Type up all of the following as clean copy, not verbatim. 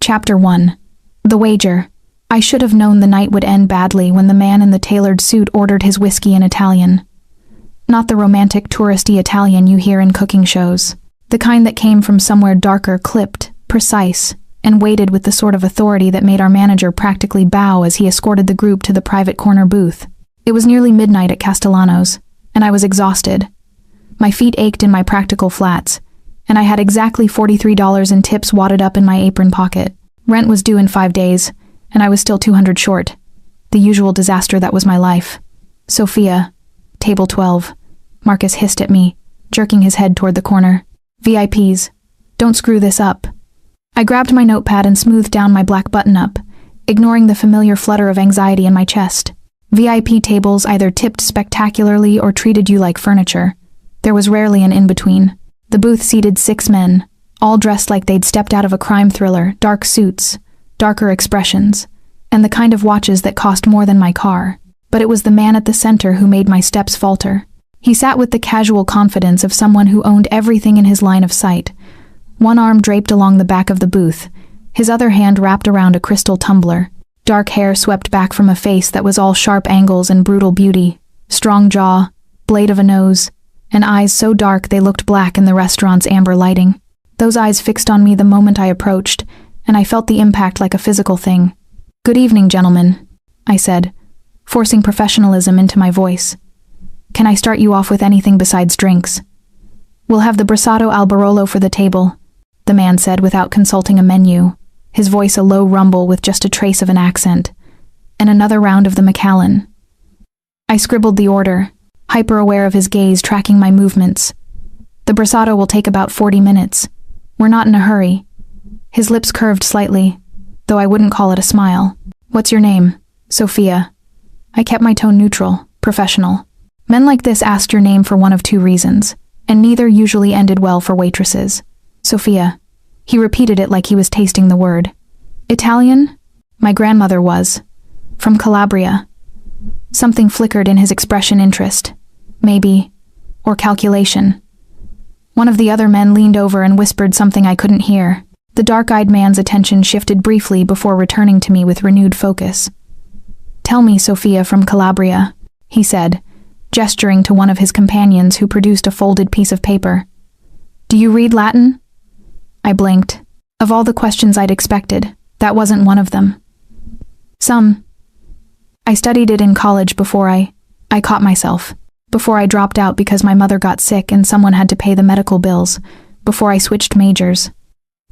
Chapter 1. The Wager. I should have known the night would end badly when the man in the tailored suit ordered his whiskey in Italian. Not the romantic, touristy Italian you hear in cooking shows. The kind that came from somewhere darker, clipped, precise, and weighted with the sort of authority that made our manager practically bow as he escorted the group to the private corner booth. It was nearly midnight at Castellano's, and I was exhausted. My feet ached in my practical flats, and I had exactly $43 in tips wadded up in my apron pocket. Rent was due in 5 days, and I was still 200 short. The usual disaster that was my life. Sophia. Table 12. Marcus hissed at me, jerking his head toward the corner. VIPs. Don't screw this up. I grabbed my notepad and smoothed down my black button-up, ignoring the familiar flutter of anxiety in my chest. VIP tables either tipped spectacularly or treated you like furniture. There was rarely an in-between. The booth seated 6 men, all dressed like they'd stepped out of a crime thriller, dark suits, darker expressions, and the kind of watches that cost more than my car. But it was the man at the center who made my steps falter. He sat with the casual confidence of someone who owned everything in his line of sight, one arm draped along the back of the booth, his other hand wrapped around a crystal tumbler. Dark hair swept back from a face that was all sharp angles and brutal beauty, strong jaw, blade of a nose, and eyes so dark they looked black in the restaurant's amber lighting. Those eyes fixed on me the moment I approached, and I felt the impact like a physical thing. "Good evening, gentlemen," I said, forcing professionalism into my voice. "Can I start you off with anything besides drinks?" "We'll have the Brassato al Barolo for the table," the man said without consulting a menu, his voice a low rumble with just a trace of an accent, "and another round of the Macallan." I scribbled the order, hyper-aware of his gaze tracking my movements. "The Brassato will take about 40 minutes. We're not in a hurry." His lips curved slightly, though I wouldn't call it a smile. "What's your name?" "Sophia." I kept my tone neutral, professional. Men like this asked your name for one of 2 reasons, and neither usually ended well for waitresses. "Sophia." He repeated it like he was tasting the word. "Italian?" "My grandmother was. From Calabria." Something flickered in his expression. Interest. Maybe. Or calculation. One of the other men leaned over and whispered something I couldn't hear. The dark-eyed man's attention shifted briefly before returning to me with renewed focus. "Tell me, Sophia from Calabria," he said, gesturing to one of his companions who produced a folded piece of paper. "Do you read Latin?" I blinked. Of all the questions I'd expected, that wasn't one of them. "Some. I studied it in college before I caught myself. Before I dropped out because my mother got sick and someone had to pay the medical bills. Before I switched majors."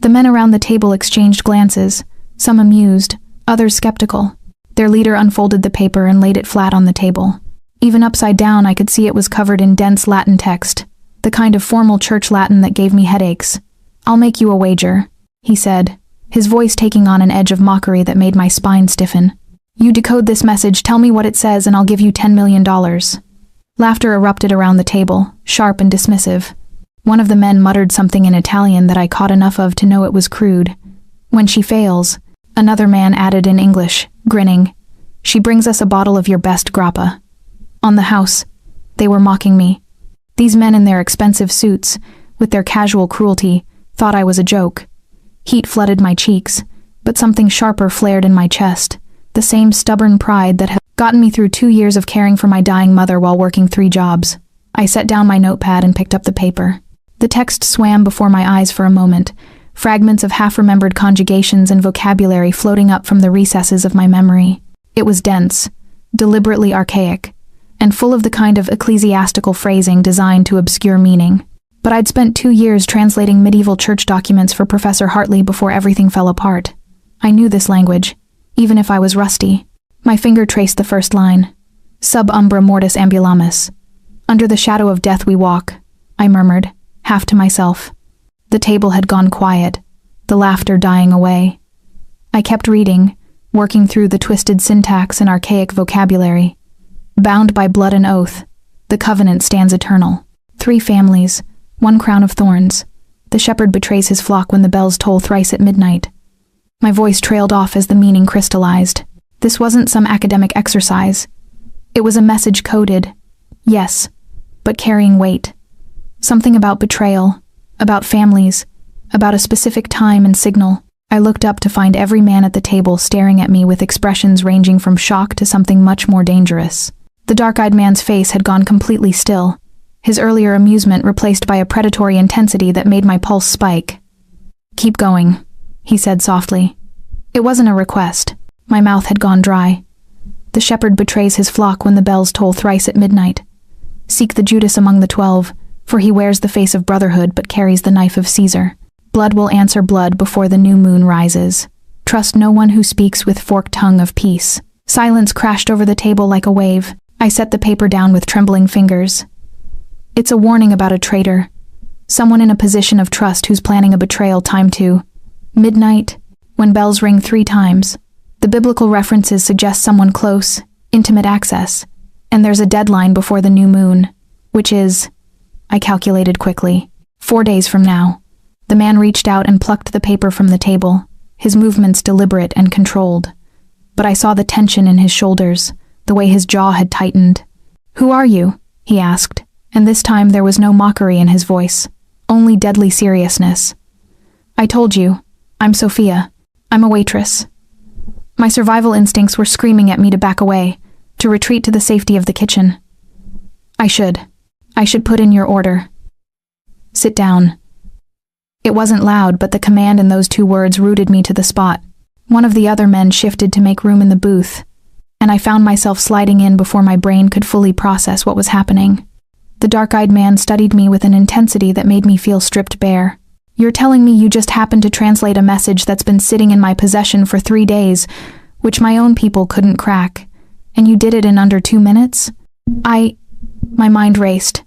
The men around the table exchanged glances, some amused, others skeptical. Their leader unfolded the paper and laid it flat on the table. Even upside down, I could see it was covered in dense Latin text, the kind of formal church Latin that gave me headaches. "I'll make you a wager," he said, his voice taking on an edge of mockery that made my spine stiffen. "You decode this message, tell me what it says, and I'll give you $10 million. Laughter erupted around the table, sharp and dismissive. One of the men muttered something in Italian that I caught enough of to know it was crude. "When she fails," another man added in English, grinning, "she brings us a bottle of your best grappa." On the house, they were mocking me. These men in their expensive suits, with their casual cruelty, thought I was a joke. Heat flooded my cheeks, but something sharper flared in my chest, the same stubborn pride that had gotten me through 2 years of caring for my dying mother while working 3 jobs. I set down my notepad and picked up the paper. The text swam before my eyes for a moment, fragments of half-remembered conjugations and vocabulary floating up from the recesses of my memory. It was dense, deliberately archaic, and full of the kind of ecclesiastical phrasing designed to obscure meaning. But I'd spent 2 years translating medieval church documents for Professor Hartley before everything fell apart. I knew this language, even if I was rusty. My finger traced the first line. "Sub umbra mortis ambulamus." "Under the shadow of death we walk," I murmured, half to myself. The table had gone quiet, the laughter dying away. I kept reading, working through the twisted syntax and archaic vocabulary. "Bound by blood and oath, the covenant stands eternal. 3 families, 1 crown of thorns. The shepherd betrays his flock when the bells toll thrice at midnight." My voice trailed off as the meaning crystallized. This wasn't some academic exercise. It was a message coded, yes, but carrying weight. Something about betrayal, about families, about a specific time and signal. I looked up to find every man at the table staring at me with expressions ranging from shock to something much more dangerous. The dark-eyed man's face had gone completely still, his earlier amusement replaced by a predatory intensity that made my pulse spike. "Keep going," he said softly. It wasn't a request. My mouth had gone dry. The shepherd betrays his flock when the bells toll thrice at midnight. Seek the Judas among the 12, for he wears the face of brotherhood but carries the knife of Caesar. Blood will answer blood before the new moon rises. Trust no one who speaks with forked tongue of peace. Silence crashed over the table like a wave. I set the paper down with trembling fingers. It's a warning about a traitor. Someone in a position of trust who's planning a betrayal timed to midnight, when bells ring 3 times. The biblical references suggest someone close, intimate access, and there's a deadline before the new moon, which is, I calculated quickly, 4 days from now. The man reached out and plucked the paper from the table, his movements deliberate and controlled. But I saw the tension in his shoulders, the way his jaw had tightened. "Who are you?" he asked, and this time there was no mockery in his voice, only deadly seriousness. "I told you, I'm Sophia. I'm a waitress." My survival instincts were screaming at me to back away, to retreat to the safety of the kitchen. I should put in your order. Sit down." It wasn't loud, but the command in those 2 words rooted me to the spot. One of the other men shifted to make room in the booth, and I found myself sliding in before my brain could fully process what was happening. The dark-eyed man studied me with an intensity that made me feel stripped bare. "You're telling me you just happened to translate a message that's been sitting in my possession for 3 days, which my own people couldn't crack, and you did it in under 2 minutes? My mind raced.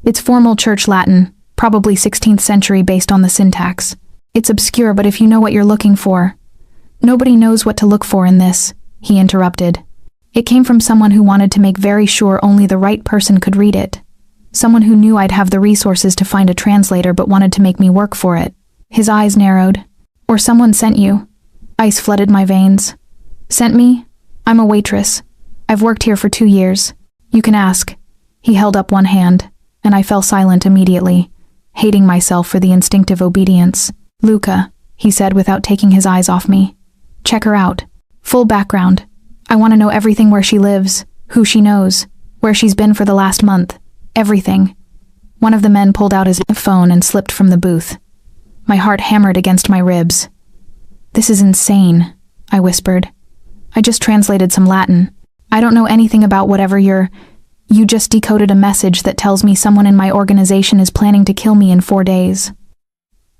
It's formal church Latin, probably 16th century based on the syntax. It's obscure, but if you know what you're looking for." "Nobody knows what to look for in this," he interrupted. "It came from someone who wanted to make very sure only the right person could read it. Someone who knew I'd have the resources to find a translator but wanted to make me work for it." His eyes narrowed. "Or someone sent you." Ice flooded my veins. "Sent me? I'm a waitress. I've worked here for 2 years. You can ask." He held up one hand, and I fell silent immediately, hating myself for the instinctive obedience. "Luca," he said without taking his eyes off me. "Check her out. Full background. I want to know everything: where she lives, who she knows, where she's been for the last month. Everything." One of the men pulled out his phone and slipped from the booth. My heart hammered against my ribs. "This is insane," I whispered. "I just translated some Latin. I don't know anything about whatever you just decoded a message that tells me someone in my organization is planning to kill me in 4 days."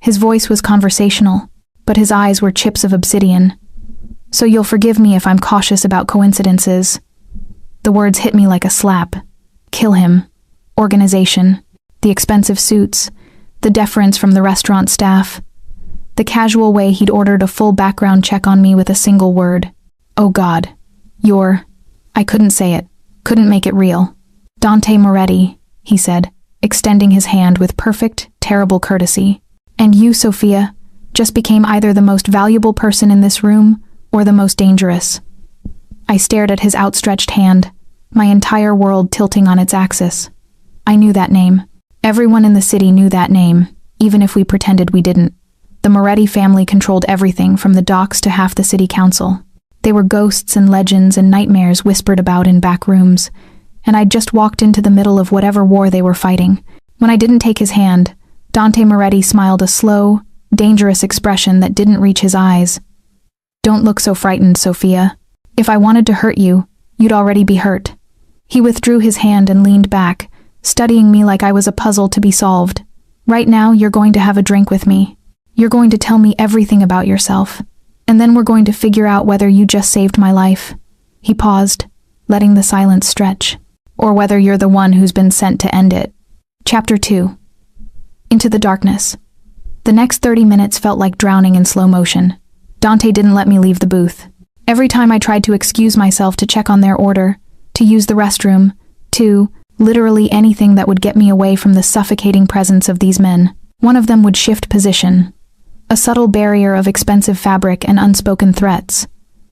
His voice was conversational, but his eyes were chips of obsidian. "So you'll forgive me if I'm cautious about coincidences." The words hit me like a slap. Kill him. Organization. The expensive suits. The deference from the restaurant staff. The casual way he'd ordered a full background check on me with a single word. "Oh God. I couldn't say it. Couldn't make it real." "Dante Moretti," he said, extending his hand with perfect, terrible courtesy. "And you, Sophia, just became either the most valuable person in this room or the most dangerous." I stared at his outstretched hand, my entire world tilting on its axis. I knew that name. Everyone in the city knew that name, even if we pretended we didn't. The Moretti family controlled everything from the docks to half the city council. They were ghosts and legends and nightmares whispered about in back rooms, and I'd just walked into the middle of whatever war they were fighting. When I didn't take his hand, Dante Moretti smiled a slow, dangerous expression that didn't reach his eyes. "Don't look so frightened, Sophia. If I wanted to hurt you, you'd already be hurt." He withdrew his hand and leaned back, studying me like I was a puzzle to be solved. "Right now, you're going to have a drink with me. You're going to tell me everything about yourself, and then we're going to figure out whether you just saved my life." He paused, letting the silence stretch. "Or whether you're the one who's been sent to end it." Chapter 2. Into the darkness. The next 30 minutes felt like drowning in slow motion. Dante didn't let me leave the booth. Every time I tried to excuse myself to check on their order, to use the restroom, to literally anything that would get me away from the suffocating presence of these men, one of them would shift position. A subtle barrier of expensive fabric and unspoken threats.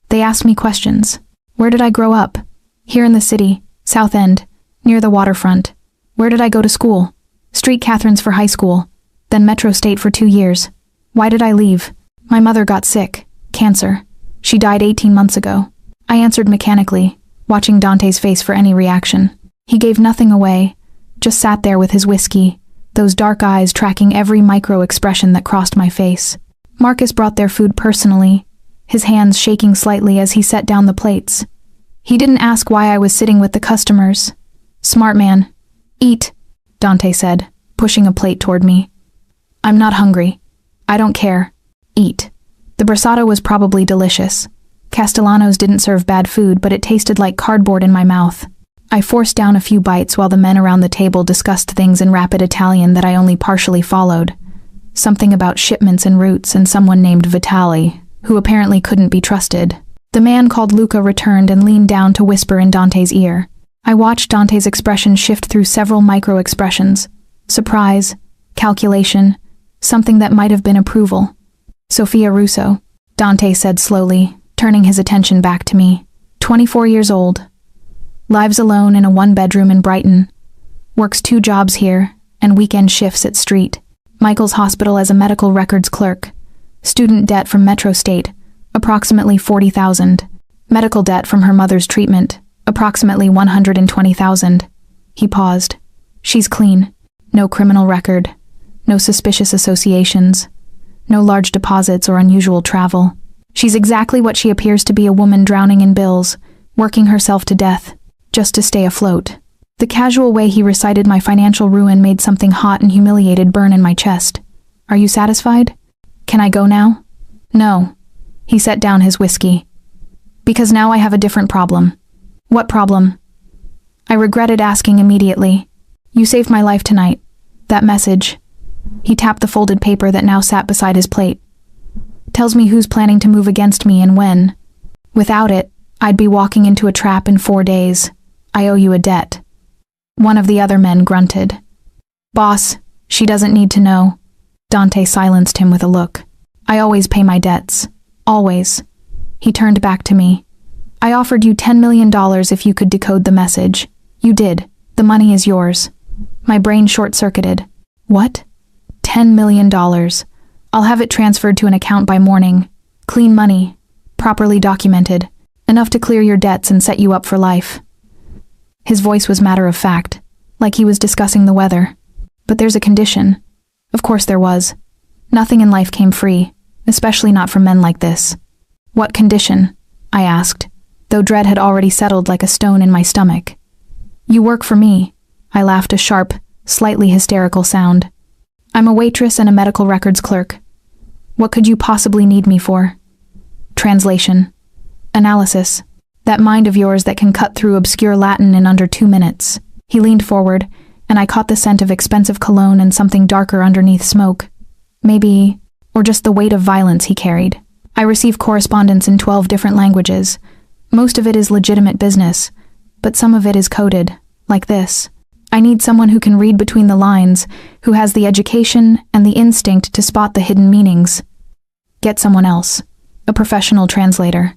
They asked me questions. Where did I grow up? Here in the city, South End, near the waterfront. Where did I go to school? Street Catherines for high school, then Metro State for 2 years. Why did I leave? My mother got sick. Cancer. She died 18 months ago. I answered mechanically, watching Dante's face for any reaction. He gave nothing away, just sat there with his whiskey, those dark eyes tracking every micro-expression that crossed my face. Marcus brought their food personally, his hands shaking slightly as he set down the plates. He didn't ask why I was sitting with the customers. Smart man. Eat, Dante said, pushing a plate toward me. I'm not hungry. I don't care. Eat. The brasado was probably delicious. Castellanos didn't serve bad food, but it tasted like cardboard in my mouth. I forced down a few bites while the men around the table discussed things in rapid Italian that I only partially followed. Something about shipments and routes and someone named Vitali, who apparently couldn't be trusted. The man called Luca returned and leaned down to whisper in Dante's ear. I watched Dante's expression shift through several micro-expressions. Surprise, calculation, something that might have been approval. Sophia Russo, Dante said slowly, turning his attention back to me. 24 years old. Lives alone in a one-bedroom in Brighton. Works 2 jobs here, and weekend shifts at Street. Michael's Hospital as a medical records clerk. Student debt from Metro State, approximately $40,000. Medical debt from her mother's treatment, approximately $120,000. He paused. She's clean. No criminal record. No suspicious associations. No large deposits or unusual travel. She's exactly what she appears to be, a woman drowning in bills, working herself to death, just to stay afloat. The casual way he recited my financial ruin made something hot and humiliated burn in my chest. Are you satisfied? Can I go now? No. He set down his whiskey. Because now I have a different problem. What problem? I regretted asking immediately. You saved my life tonight. That message. He tapped the folded paper that now sat beside his plate. Tells me who's planning to move against me and when. Without it, I'd be walking into a trap in 4 days. I owe you a debt. One of the other men grunted. Boss, she doesn't need to know. Dante silenced him with a look. I always pay my debts. Always. He turned back to me. I offered you $10 million if you could decode the message. You did. The money is yours. My brain short-circuited. What? $10 million. I'll have it transferred to an account by morning. Clean money. Properly documented. Enough to clear your debts and set you up for life. His voice was matter-of-fact, like he was discussing the weather. But there's a condition. Of course there was. Nothing in life came free, especially not from men like this. What condition? I asked, though dread had already settled like a stone in my stomach. You work for me. I laughed, a sharp, slightly hysterical sound. I'm a waitress and a medical records clerk. What could you possibly need me for? Translation. Analysis. That mind of yours that can cut through obscure Latin in under 2 minutes. He leaned forward, and I caught the scent of expensive cologne and something darker underneath smoke. Maybe, or just the weight of violence he carried. I receive correspondence in 12 different languages. Most of it is legitimate business, but some of it is coded, like this. I need someone who can read between the lines, who has the education and the instinct to spot the hidden meanings. Get someone else. A professional translator.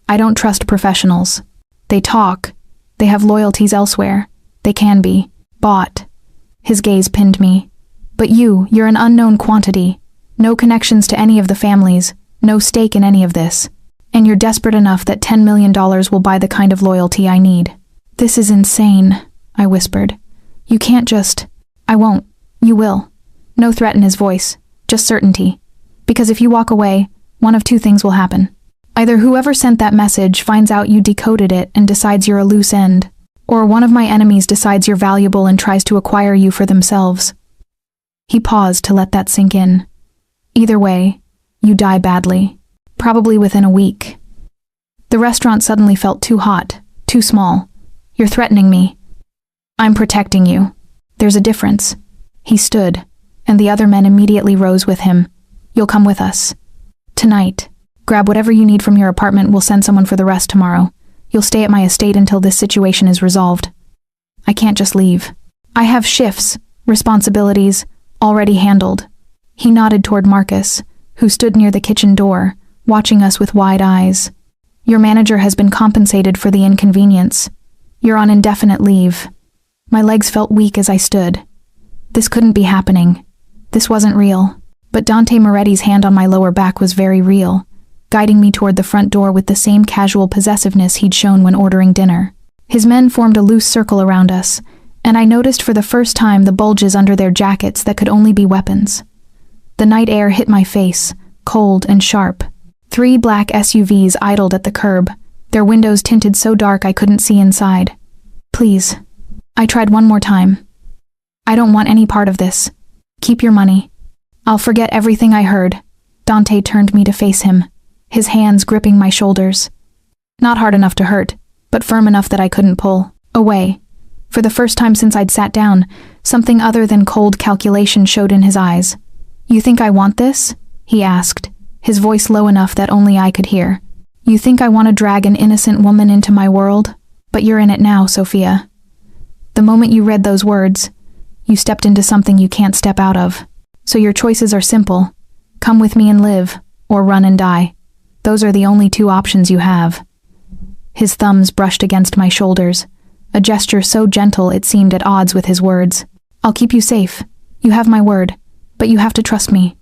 I don't trust professionals. They talk. They have loyalties elsewhere. They can be bought. His gaze pinned me. But you're an unknown quantity. No connections to any of the families. No stake in any of this. And you're desperate enough that $10 million will buy the kind of loyalty I need. This is insane, I whispered. You can't just... I won't. You will. No threat in his voice. Just certainty. Because if you walk away, one of 2 things will happen. Either whoever sent that message finds out you decoded it and decides you're a loose end, or one of my enemies decides you're valuable and tries to acquire you for themselves. He paused to let that sink in. Either way, you die badly. Probably within a week. The restaurant suddenly felt too hot, too small. You're threatening me. I'm protecting you. There's a difference. He stood, and the other men immediately rose with him. You'll come with us. Tonight. Grab whatever you need from your apartment. We'll send someone for the rest tomorrow. You'll stay at my estate until this situation is resolved. I can't just leave. I have shifts, responsibilities, already handled. He nodded toward Marcus, who stood near the kitchen door, watching us with wide eyes. Your manager has been compensated for the inconvenience. You're on indefinite leave. My legs felt weak as I stood. This couldn't be happening. This wasn't real. But Dante Moretti's hand on my lower back was very real, guiding me toward the front door with the same casual possessiveness he'd shown when ordering dinner. His men formed a loose circle around us, and I noticed for the first time the bulges under their jackets that could only be weapons. The night air hit my face, cold and sharp. 3 black SUVs idled at the curb, their windows tinted so dark I couldn't see inside. Please. I tried one more time. I don't want any part of this. Keep your money. I'll forget everything I heard. Dante turned me to face him, his hands gripping my shoulders. Not hard enough to hurt, but firm enough that I couldn't pull away. For the first time since I'd sat down, something other than cold calculation showed in his eyes. You think I want this? He asked, his voice low enough that only I could hear. You think I want to drag an innocent woman into my world? But you're in it now, Sophia. The moment you read those words, you stepped into something you can't step out of. So your choices are simple. Come with me and live, or run and die. Those are the only 2 options you have. His thumbs brushed against my shoulders, a gesture so gentle it seemed at odds with his words. I'll keep you safe. You have my word, but you have to trust me.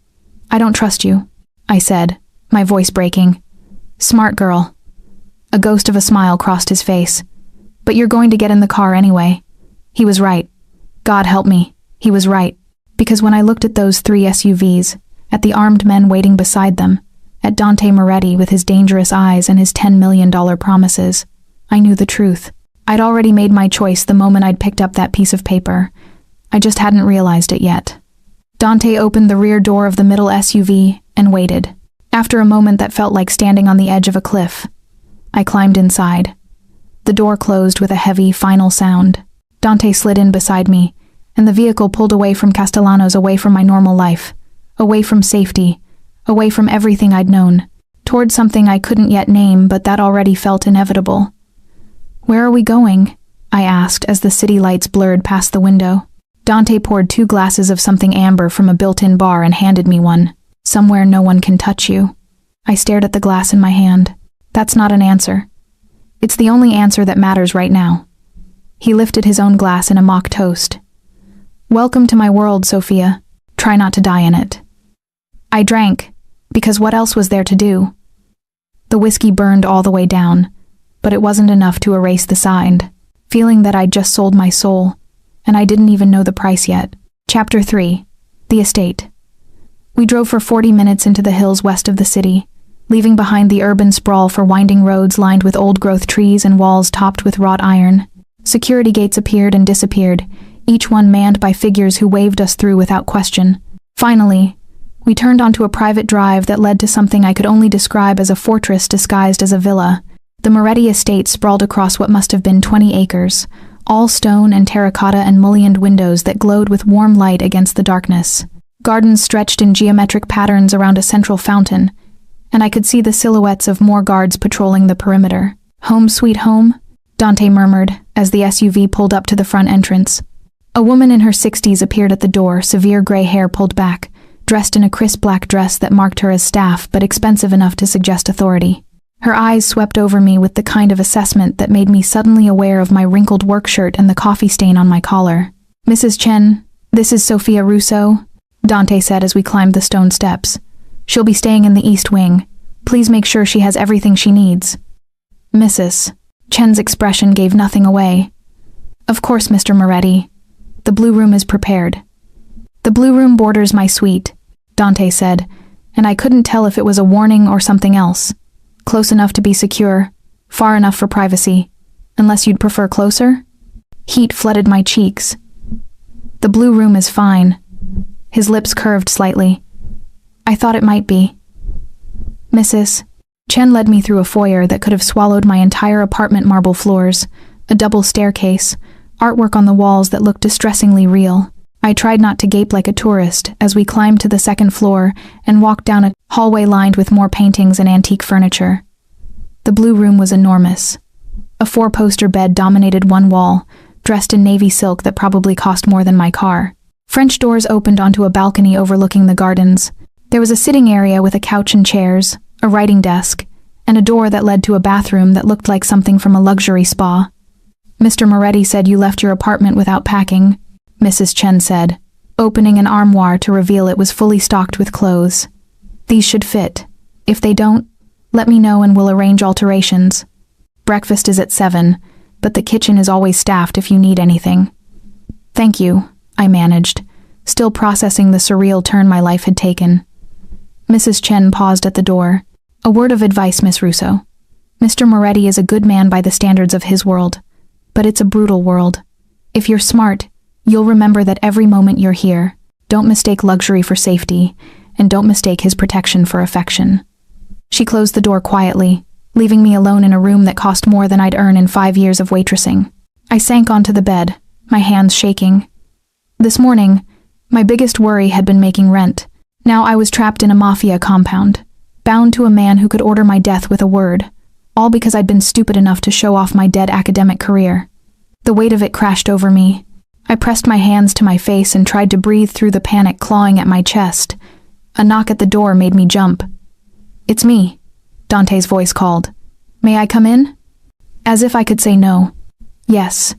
I don't trust you, I said, my voice breaking. Smart girl. A ghost of a smile crossed his face. But you're going to get in the car anyway. He was right. God help me, he was right. Because when I looked at those 3 SUVs, at the armed men waiting beside them, at Dante Moretti with his dangerous eyes and his $10 million promises, I knew the truth. I'd already made my choice the moment I'd picked up that piece of paper. I just hadn't realized it yet. Dante opened the rear door of the middle SUV and waited. After a moment that felt like standing on the edge of a cliff, I climbed inside. The door closed with a heavy, final sound. Dante slid in beside me, and the vehicle pulled away from Castellanos, away from my normal life, away from safety, away from everything I'd known, toward something I couldn't yet name but that already felt inevitable. Where are we going? I asked as the city lights blurred past the window. Dante poured 2 glasses of something amber from a built-in bar and handed me one. Somewhere no one can touch you. I stared at the glass in my hand. That's not an answer. It's the only answer that matters right now. He lifted his own glass in a mock toast. Welcome to my world, Sophia. Try not to die in it. I drank, because what else was there to do? The whiskey burned all the way down, but it wasn't enough to erase the sign, feeling that I'd just sold my soul, and I didn't even know the price yet. Chapter 3. The Estate. We drove for 40 minutes into the hills west of the city, leaving behind the urban sprawl for winding roads lined with old-growth trees and walls topped with wrought iron. Security gates appeared and disappeared, each one manned by figures who waved us through without question. Finally, we turned onto a private drive that led to something I could only describe as a fortress disguised as a villa. The Moretti estate sprawled across what must have been 20 acres, all stone and terracotta and mullioned windows that glowed with warm light against the darkness. Gardens stretched in geometric patterns around a central fountain, and I could see the silhouettes of more guards patrolling the perimeter. Home sweet home? Dante murmured as the SUV pulled up to the front entrance. A woman in her 60s appeared at the door, severe gray hair pulled back, dressed in a crisp black dress that marked her as staff but expensive enough to suggest authority. Her eyes swept over me with the kind of assessment that made me suddenly aware of my wrinkled work shirt and the coffee stain on my collar. Mrs. Chen, this is Sophia Russo, Dante said as we climbed the stone steps. She'll be staying in the East Wing. Please make sure she has everything she needs. Mrs. Chen's expression gave nothing away. Of course, Mr. Moretti. The blue room is prepared. The blue room borders my suite, Dante said, and I couldn't tell if it was a warning or something else. Close enough to be secure, far enough for privacy, unless you'd prefer closer? Heat flooded my cheeks. The blue room is fine. His lips curved slightly. I thought it might be. Mrs. Chen led me through a foyer that could have swallowed my entire apartment. Marble floors, a double staircase, artwork on the walls that looked distressingly real. I tried not to gape like a tourist as we climbed to the second floor and walked down a hallway lined with more paintings and antique furniture. The blue room was enormous. A 4-poster bed dominated one wall, dressed in navy silk that probably cost more than my car. French doors opened onto a balcony overlooking the gardens. There was a sitting area with a couch and chairs, a writing desk, and a door that led to a bathroom that looked like something from a luxury spa. Mr. Moretti said you left your apartment without packing, Mrs. Chen said, opening an armoire to reveal it was fully stocked with clothes. These should fit. If they don't, let me know and we'll arrange alterations. Breakfast is at 7, but the kitchen is always staffed if you need anything. Thank you, I managed, still processing the surreal turn my life had taken. Mrs. Chen paused at the door. A word of advice, Miss Russo. Mr. Moretti is a good man by the standards of his world, but it's a brutal world. If you're smart, you'll remember that every moment you're here. Don't mistake luxury for safety, and don't mistake his protection for affection. She closed the door quietly, leaving me alone in a room that cost more than I'd earn in 5 years of waitressing. I sank onto the bed, my hands shaking. This morning, my biggest worry had been making rent. Now I was trapped in a Mafia compound, bound to a man who could order my death with a word, all because I'd been stupid enough to show off my dead academic career. The weight of it crashed over me. I pressed my hands to my face and tried to breathe through the panic clawing at my chest. A knock at the door made me jump. "It's me," Dante's voice called. "May I come in?" As if I could say no. "Yes."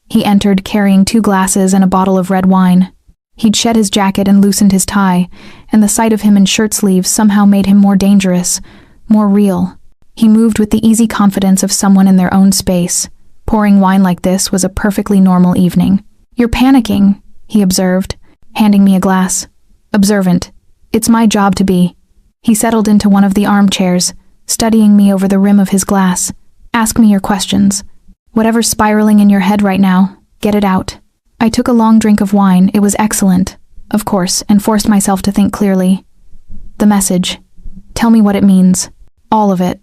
He entered, carrying 2 glasses and a bottle of red wine. He'd shed his jacket and loosened his tie, and the sight of him in shirt sleeves somehow made him more dangerous, more real. He moved with the easy confidence of someone in their own space. Pouring wine like this was a perfectly normal evening. "You're panicking," he observed, handing me a glass. "Observant. It's my job to be." He settled into one of the armchairs, studying me over the rim of his glass. "Ask me your questions. Whatever's spiraling in your head right now, get it out." I took a long drink of wine. It was excellent, of course, and forced myself to think clearly. "The message. Tell me what it means. All of it."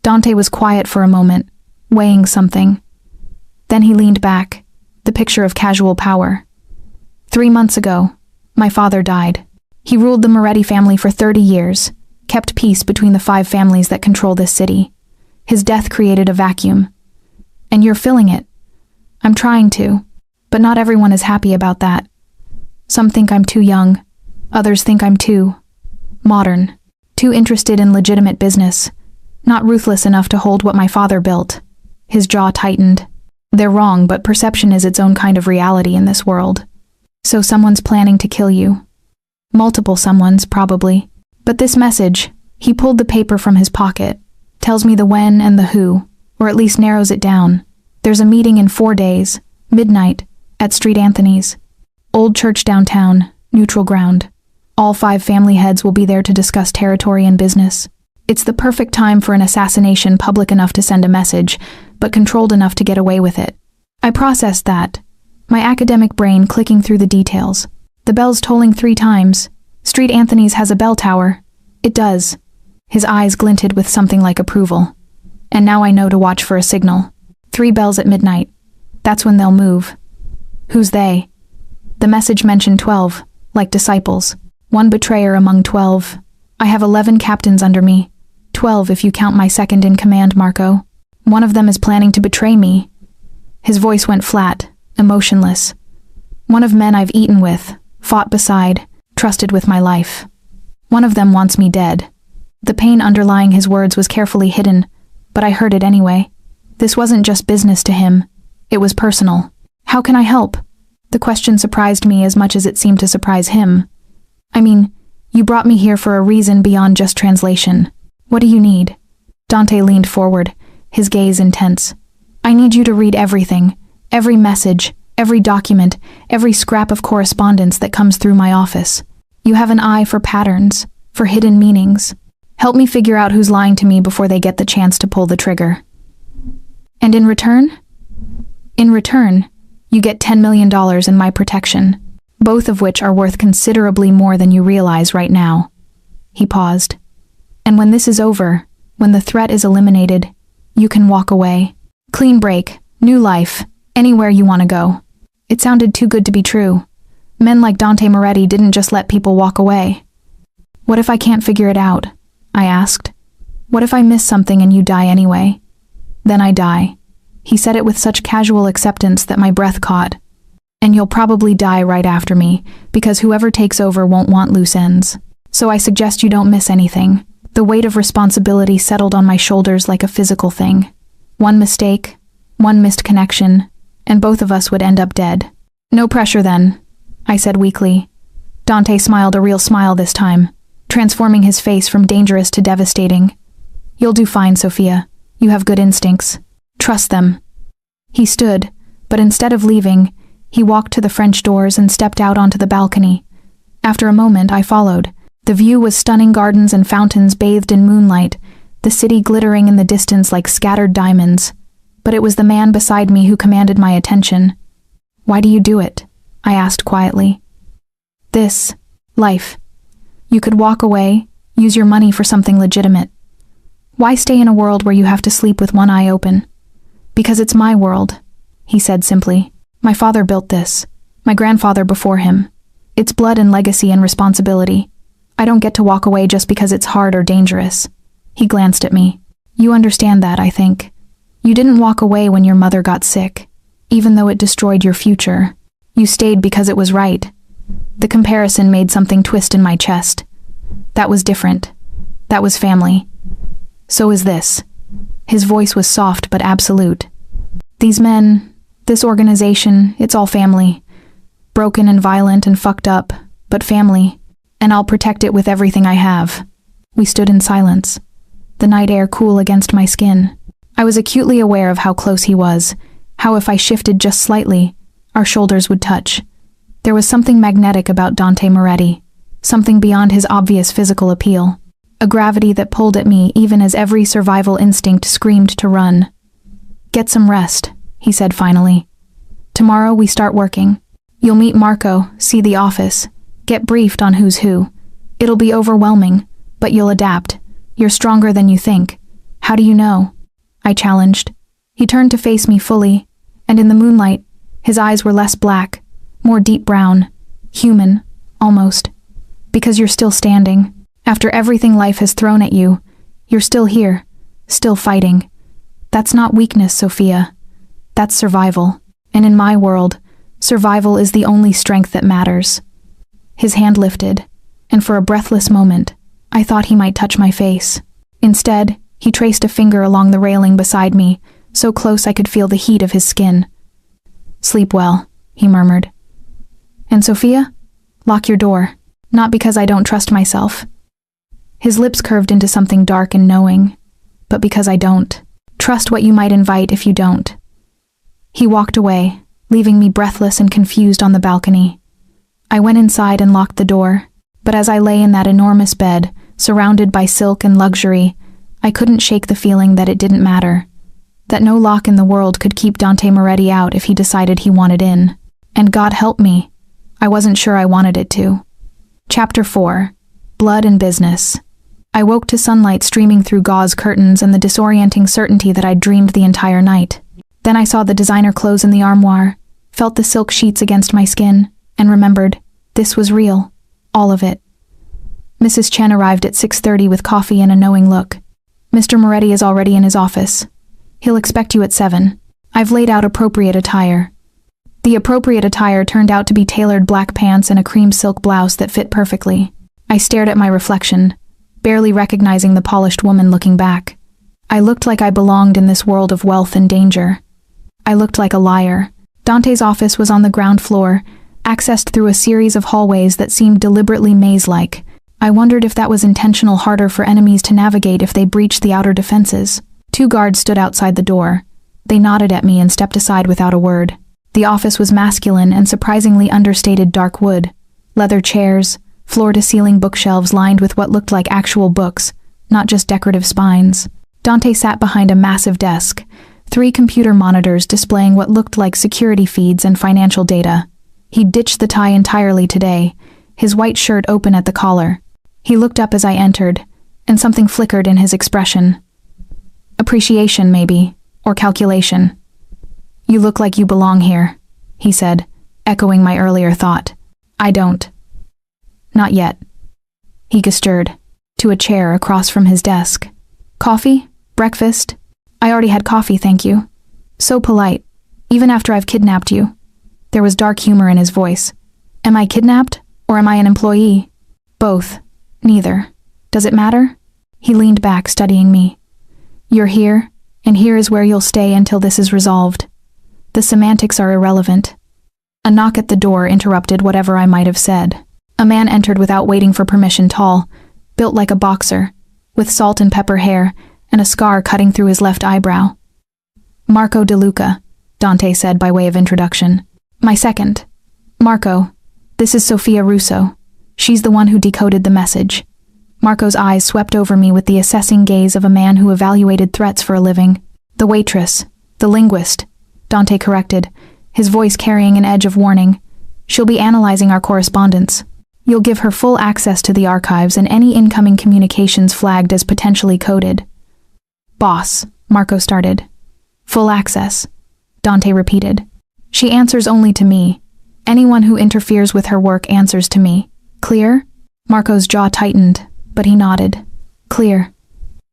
Dante was quiet for a moment, weighing something. Then he leaned back, the picture of casual power. 3 months ago, my father died. He ruled the Moretti family for 30 years, kept peace between the 5 families that control this city. His death created a vacuum. And you're filling it. I'm trying to, but not everyone is happy about that. Some think I'm too young. Others think I'm too modern, too interested in legitimate business, not ruthless enough to hold what my father built. His jaw tightened. They're wrong, but perception is its own kind of reality in this world. So someone's planning to kill you. Multiple someones, probably. But this message, he pulled the paper from his pocket, tells me the when and the who, or at least narrows it down. There's a meeting in 4 days, midnight, at Street Anthony's. Old church downtown, neutral ground. All 5 family heads will be there to discuss territory and business. It's the perfect time for an assassination public enough to send a message, but controlled enough to get away with it. I processed that, my academic brain clicking through the details. The bell's tolling 3 times. Street Anthony's has a bell tower. It does. His eyes glinted with something like approval. And now I know to watch for a signal. 3 bells at midnight. That's when they'll move. Who's they? The message mentioned 12, like disciples. 1 betrayer among 12. I have 11 captains under me. 12 if you count my second in command, Marco. One of them is planning to betray me. His voice went flat, emotionless. One of men I've eaten with, fought beside, trusted with my life. One of them wants me dead. The pain underlying his words was carefully hidden, but I heard it anyway. This wasn't just business to him. It was personal. How can I help? The question surprised me as much as it seemed to surprise him. I mean, you brought me here for a reason beyond just translation. What do you need? Dante leaned forward, his gaze intense. I need you to read everything, every message, every document, every scrap of correspondence that comes through my office. You have an eye for patterns, for hidden meanings. Help me figure out who's lying to me before they get the chance to pull the trigger. And in return? In return, you get $10 million in my protection, both of which are worth considerably more than you realize right now. He paused. And when this is over, when the threat is eliminated, you can walk away. Clean break, new life, anywhere you want to go. It sounded too good to be true. Men like Dante Moretti didn't just let people walk away. What if I can't figure it out? I asked. What if I miss something and you die anyway? Then I die. He said it with such casual acceptance that my breath caught. And you'll probably die right after me, because whoever takes over won't want loose ends. So I suggest you don't miss anything. The weight of responsibility settled on my shoulders like a physical thing. One mistake, one missed connection, and both of us would end up dead. No pressure then. I said weakly. Dante smiled a real smile this time, transforming his face from dangerous to devastating. You'll do fine, Sophia. You have good instincts. Trust them. He stood, but instead of leaving, he walked to the French doors and stepped out onto the balcony. After a moment, I followed. The view was stunning, gardens and fountains bathed in moonlight, the city glittering in the distance like scattered diamonds. But it was the man beside me who commanded my attention. Why do you do it? I asked quietly. This. Life. You could walk away, use your money for something legitimate. Why stay in a world where you have to sleep with one eye open? Because it's my world, he said simply. My father built this. My grandfather before him. It's blood and legacy and responsibility. I don't get to walk away just because it's hard or dangerous. He glanced at me. You understand that, I think. You didn't walk away when your mother got sick, even though it destroyed your future. You stayed because it was right. The comparison made something twist in my chest. That was different. That was family. So is this. His voice was soft but absolute. These men, this organization, it's all family. Broken and violent and fucked up, but family. And I'll protect it with everything I have. We stood in silence, the night air cool against my skin. I was acutely aware of how close he was, how if I shifted just slightly, our shoulders would touch. There was something magnetic about Dante Moretti, something beyond his obvious physical appeal, a gravity that pulled at me even as every survival instinct screamed to run. Get some rest, he said finally. Tomorrow we start working. You'll meet Marco, see the office, get briefed on who's who. It'll be overwhelming, but you'll adapt. You're stronger than you think. How do you know? I challenged. He turned to face me fully, and in the moonlight, his eyes were less black, more deep brown, human, almost. Because you're still standing. After everything life has thrown at you, you're still here, still fighting. That's not weakness, Sophia. That's survival. And in my world, survival is the only strength that matters. His hand lifted, and for a breathless moment, I thought he might touch my face. Instead, he traced a finger along the railing beside me, so close I could feel the heat of his skin. Sleep well, he murmured. And Sophia? Lock your door. Not because I don't trust myself. His lips curved into something dark and knowing, but because I don't. Trust what you might invite if you don't. He walked away, leaving me breathless and confused on the balcony. I went inside and locked the door, but as I lay in that enormous bed, surrounded by silk and luxury, I couldn't shake the feeling that it didn't matter, that no lock in the world could keep Dante Moretti out if he decided he wanted in. And God help me, I wasn't sure I wanted it to. Chapter 4. Blood and Business. I woke to sunlight streaming through gauze curtains and the disorienting certainty that I'd dreamed the entire night. Then I saw the designer clothes in the armoire, felt the silk sheets against my skin, and remembered, this was real. All of it. Mrs. Chen arrived at 6:30 with coffee and a knowing look. Mr. Moretti is already in his office. He'll expect you at 7. I've laid out appropriate attire. The appropriate attire turned out to be tailored black pants and a cream silk blouse that fit perfectly. I stared at my reflection, barely recognizing the polished woman looking back. I looked like I belonged in this world of wealth and danger. I looked like a liar. Dante's office was on the ground floor, accessed through a series of hallways that seemed deliberately maze-like. I wondered if that was intentional, harder for enemies to navigate if they breached the outer defenses. 2 guards stood outside the door. They nodded at me and stepped aside without a word. The office was masculine and surprisingly understated dark wood. Leather chairs, floor-to-ceiling bookshelves lined with what looked like actual books, not just decorative spines. Dante sat behind a massive desk, 3 computer monitors displaying what looked like security feeds and financial data. He'd ditched the tie entirely today, his white shirt open at the collar. He looked up as I entered, and something flickered in his expression. Appreciation, maybe, or calculation. You look like you belong here, he said, echoing my earlier thought. I don't. Not yet. He gestured to a chair across from his desk. Coffee? Breakfast? I already had coffee, thank you. So polite, even after I've kidnapped you. There was dark humor in his voice. Am I kidnapped, or am I an employee? Both. Neither. Does it matter? He leaned back, studying me. You're here, and here is where you'll stay until this is resolved. The semantics are irrelevant. A knock at the door interrupted whatever I might have said. A man entered without waiting for permission, tall, built like a boxer, with salt and pepper hair and a scar cutting through his left eyebrow. Marco De Luca, Dante said by way of introduction. My second. Marco, this is Sofia Russo. She's the one who decoded the message. Marco's eyes swept over me with the assessing gaze of a man who evaluated threats for a living. The waitress, the linguist, Dante corrected, his voice carrying an edge of warning. She'll be analyzing our correspondence. You'll give her full access to the archives and any incoming communications flagged as potentially coded. Boss, Marco started. Full access, Dante repeated. She answers only to me. Anyone who interferes with her work answers to me. Clear? Marco's jaw tightened, but he nodded. Clear.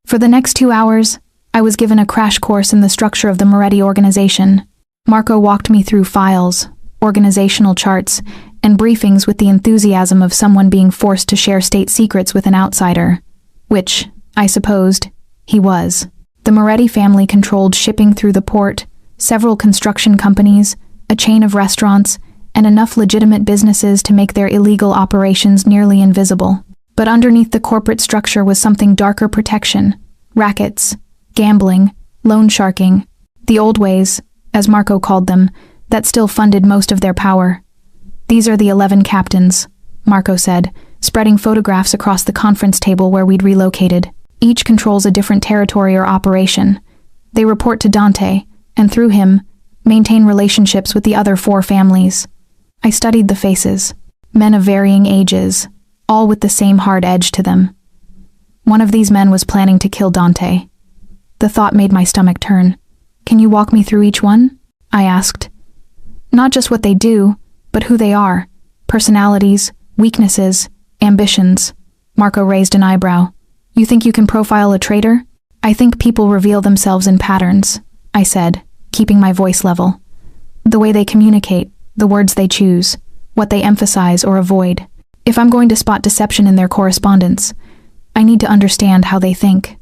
For the next 2 hours, I was given a crash course in the structure of the Moretti organization. Marco walked me through files, organizational charts, and briefings with the enthusiasm of someone being forced to share state secrets with an outsider. Which, I supposed, he was. The Moretti family controlled shipping through the port, several construction companies, a chain of restaurants, and enough legitimate businesses to make their illegal operations nearly invisible. But underneath the corporate structure was something darker: protection, rackets, gambling, loan sharking, the old ways, as Marco called them, that still funded most of their power. These are the 11 captains, Marco said, spreading photographs across the conference table where we'd relocated. Each controls a different territory or operation. They report to Dante, and through him, maintain relationships with the other 4 families. I studied the faces, men of varying ages, all with the same hard edge to them. One of these men was planning to kill Dante. The thought made my stomach turn. Can you walk me through each one? I asked. Not just what they do, but who they are. Personalities, weaknesses, ambitions. Marco raised an eyebrow. You think you can profile a traitor? I think people reveal themselves in patterns, I said, keeping my voice level. The way they communicate, the words they choose, what they emphasize or avoid. If I'm going to spot deception in their correspondence, I need to understand how they think.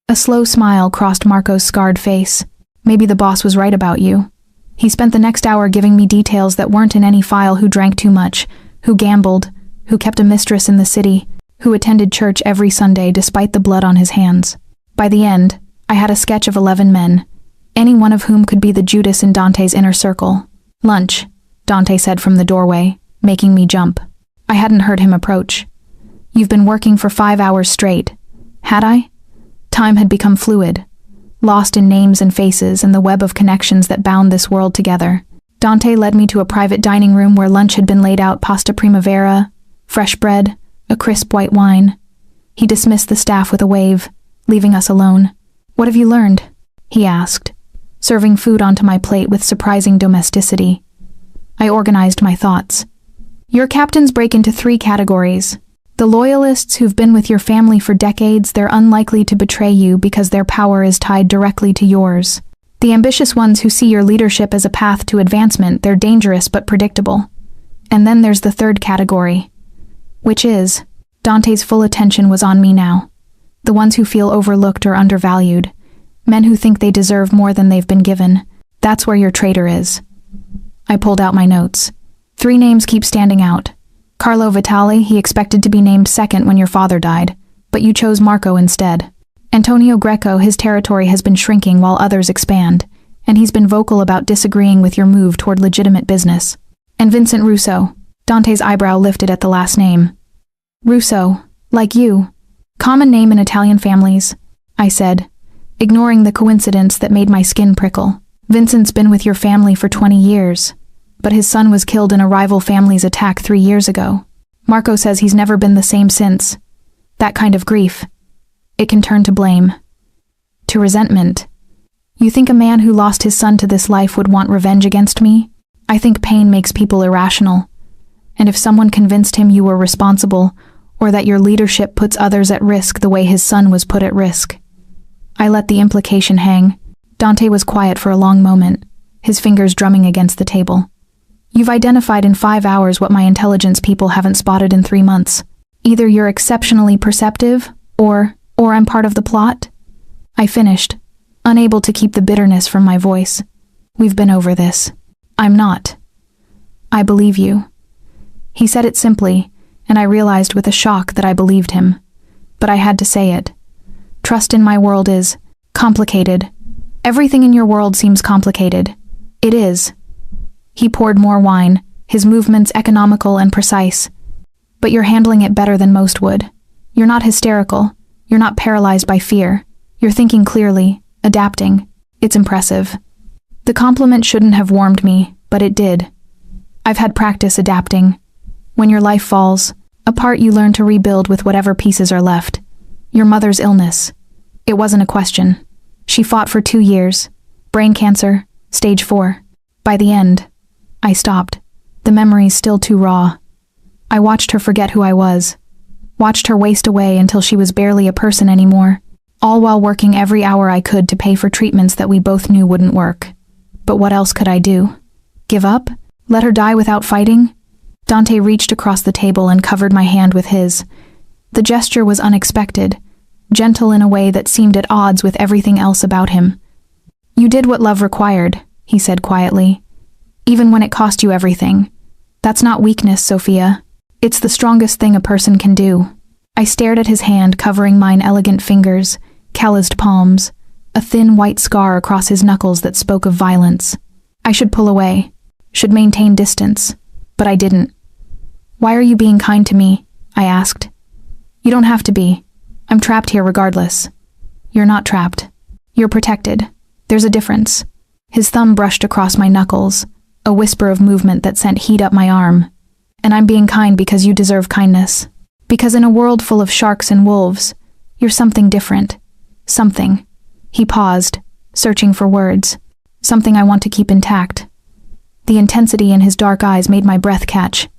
A slow smile crossed Marco's scarred face. Maybe the boss was right about you. He spent the next hour giving me details that weren't in any file: who drank too much, who gambled, who kept a mistress in the city, who attended church every Sunday despite the blood on his hands. By the end, I had a sketch of 11 men, any one of whom could be the Judas in Dante's inner circle. Lunch, Dante said from the doorway, making me jump. I hadn't heard him approach. You've been working for 5 hours straight. Had I? Time had become fluid, lost in names and faces and the web of connections that bound this world together. Dante led me to a private dining room where lunch had been laid out: pasta primavera, fresh bread, a crisp white wine. He dismissed the staff with a wave, leaving us alone. What have you learned? He asked, serving food onto my plate with surprising domesticity. I organized my thoughts. Your captains break into 3 categories. The loyalists who've been with your family for decades, they're unlikely to betray you because their power is tied directly to yours. The ambitious ones who see your leadership as a path to advancement, they're dangerous but predictable. And then there's the 3rd category, which is, Dante's full attention was on me now. The ones who feel overlooked or undervalued. Men who think they deserve more than they've been given. That's where your traitor is. I pulled out my notes. 3 names keep standing out. Carlo Vitali, he expected to be named second when your father died, but you chose Marco instead. Antonio Greco, his territory has been shrinking while others expand, and he's been vocal about disagreeing with your move toward legitimate business. And Vincent Russo. Dante's eyebrow lifted at the last name. Russo, like you. Common name in Italian families, I said, ignoring the coincidence that made my skin prickle. Vincent's been with your family for 20 years, but his son was killed in a rival family's attack 3 years ago. Marco says he's never been the same since. That kind of grief, it can turn to blame, to resentment. You think a man who lost his son to this life would want revenge against me? I think pain makes people irrational, and if someone convinced him you were responsible, or that your leadership puts others at risk the way his son was put at risk. I let the implication hang. Dante was quiet for a long moment, his fingers drumming against the table. You've identified in 5 hours what my intelligence people haven't spotted in 3 months. Either you're exceptionally perceptive, or I'm part of the plot. I finished, unable to keep the bitterness from my voice. We've been over this. I'm not. I believe you." He said it simply, and I realized with a shock that I believed him. But I had to say it. Trust in my world is complicated. Everything in your world seems complicated. It is. He poured more wine, his movements economical and precise. But you're handling it better than most would. You're not hysterical. You're not paralyzed by fear. You're thinking clearly, adapting. It's impressive. The compliment shouldn't have warmed me, but it did. I've had practice adapting. When your life falls apart, you learn to rebuild with whatever pieces are left. Your mother's illness. It wasn't a question. She fought for 2 years. Brain cancer, stage 4. By the end, I stopped. The memory's still too raw. I watched her forget who I was. Watched her waste away until she was barely a person anymore. All while working every hour I could to pay for treatments that we both knew wouldn't work. But what else could I do? Give up? Let her die without fighting? Dante reached across the table and covered my hand with his. The gesture was unexpected, gentle in a way that seemed at odds with everything else about him. "You did what love required," he said quietly. "Even when it cost you everything. That's not weakness, Sophia. It's the strongest thing a person can do." I stared at his hand covering mine elegant fingers, calloused palms, a thin white scar across his knuckles that spoke of violence. I should pull away, should maintain distance, but I didn't. "Why are you being kind to me?" I asked. "You don't have to be. I'm trapped here regardless." "You're not trapped. You're protected. There's a difference." His thumb brushed across my knuckles, a whisper of movement that sent heat up my arm. "And I'm being kind because you deserve kindness. Because in a world full of sharks and wolves, you're something different. Something." He paused, searching for words. "Something I want to keep intact." The intensity in his dark eyes made my breath catch.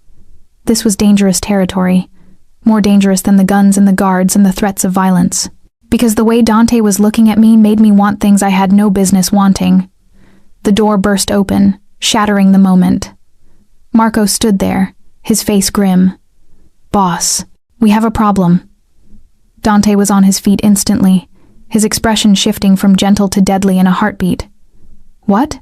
This was dangerous territory, more dangerous than the guns and the guards and the threats of violence. Because the way Dante was looking at me made me want things I had no business wanting. The door burst open, shattering the moment. Marco stood there, his face grim. "Boss, we have a problem." Dante was on his feet instantly, his expression shifting from gentle to deadly in a heartbeat. "What?"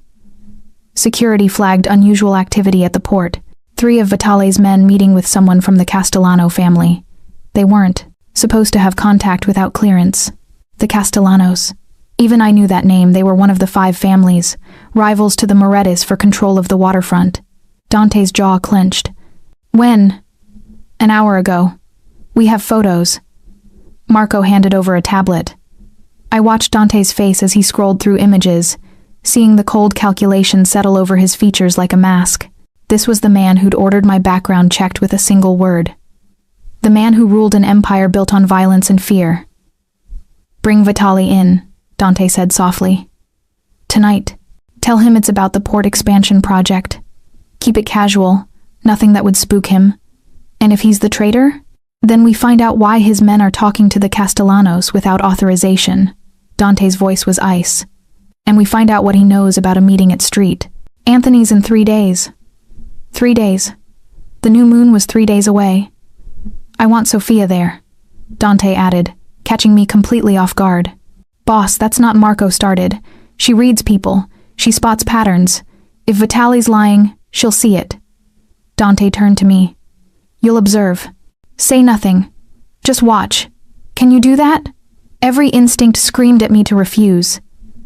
Security flagged unusual activity at the port. 3 of Vitale's men meeting with someone from the Castellano family. They weren't supposed to have contact without clearance. The Castellanos. Even I knew that name. They were one of the 5 families, rivals to the Morettis for control of the waterfront. Dante's jaw clenched. "When?" "An hour ago. We have photos." Marco handed over a tablet. I watched Dante's face as he scrolled through images, seeing the cold calculation settle over his features like a mask. This was the man who'd ordered my background checked with a single word. The man who ruled an empire built on violence and fear. "Bring Vitale in," Dante said softly. "Tonight. Tell him it's about the port expansion project. Keep it casual, nothing that would spook him. And if he's the traitor, then we find out why his men are talking to the Castellanos without authorization." Dante's voice was ice. "And we find out what he knows about a meeting at Street. Anthony's in 3 days. 3 days. The new moon was 3 days away. I want Sophia there," Dante added, catching me completely off guard. "Boss, that's not Marco started. She reads people. She spots patterns. If Vitale's lying, she'll see it." Dante turned to me. "You'll observe. Say nothing. Just watch. Can you do that?" Every instinct screamed at me to refuse.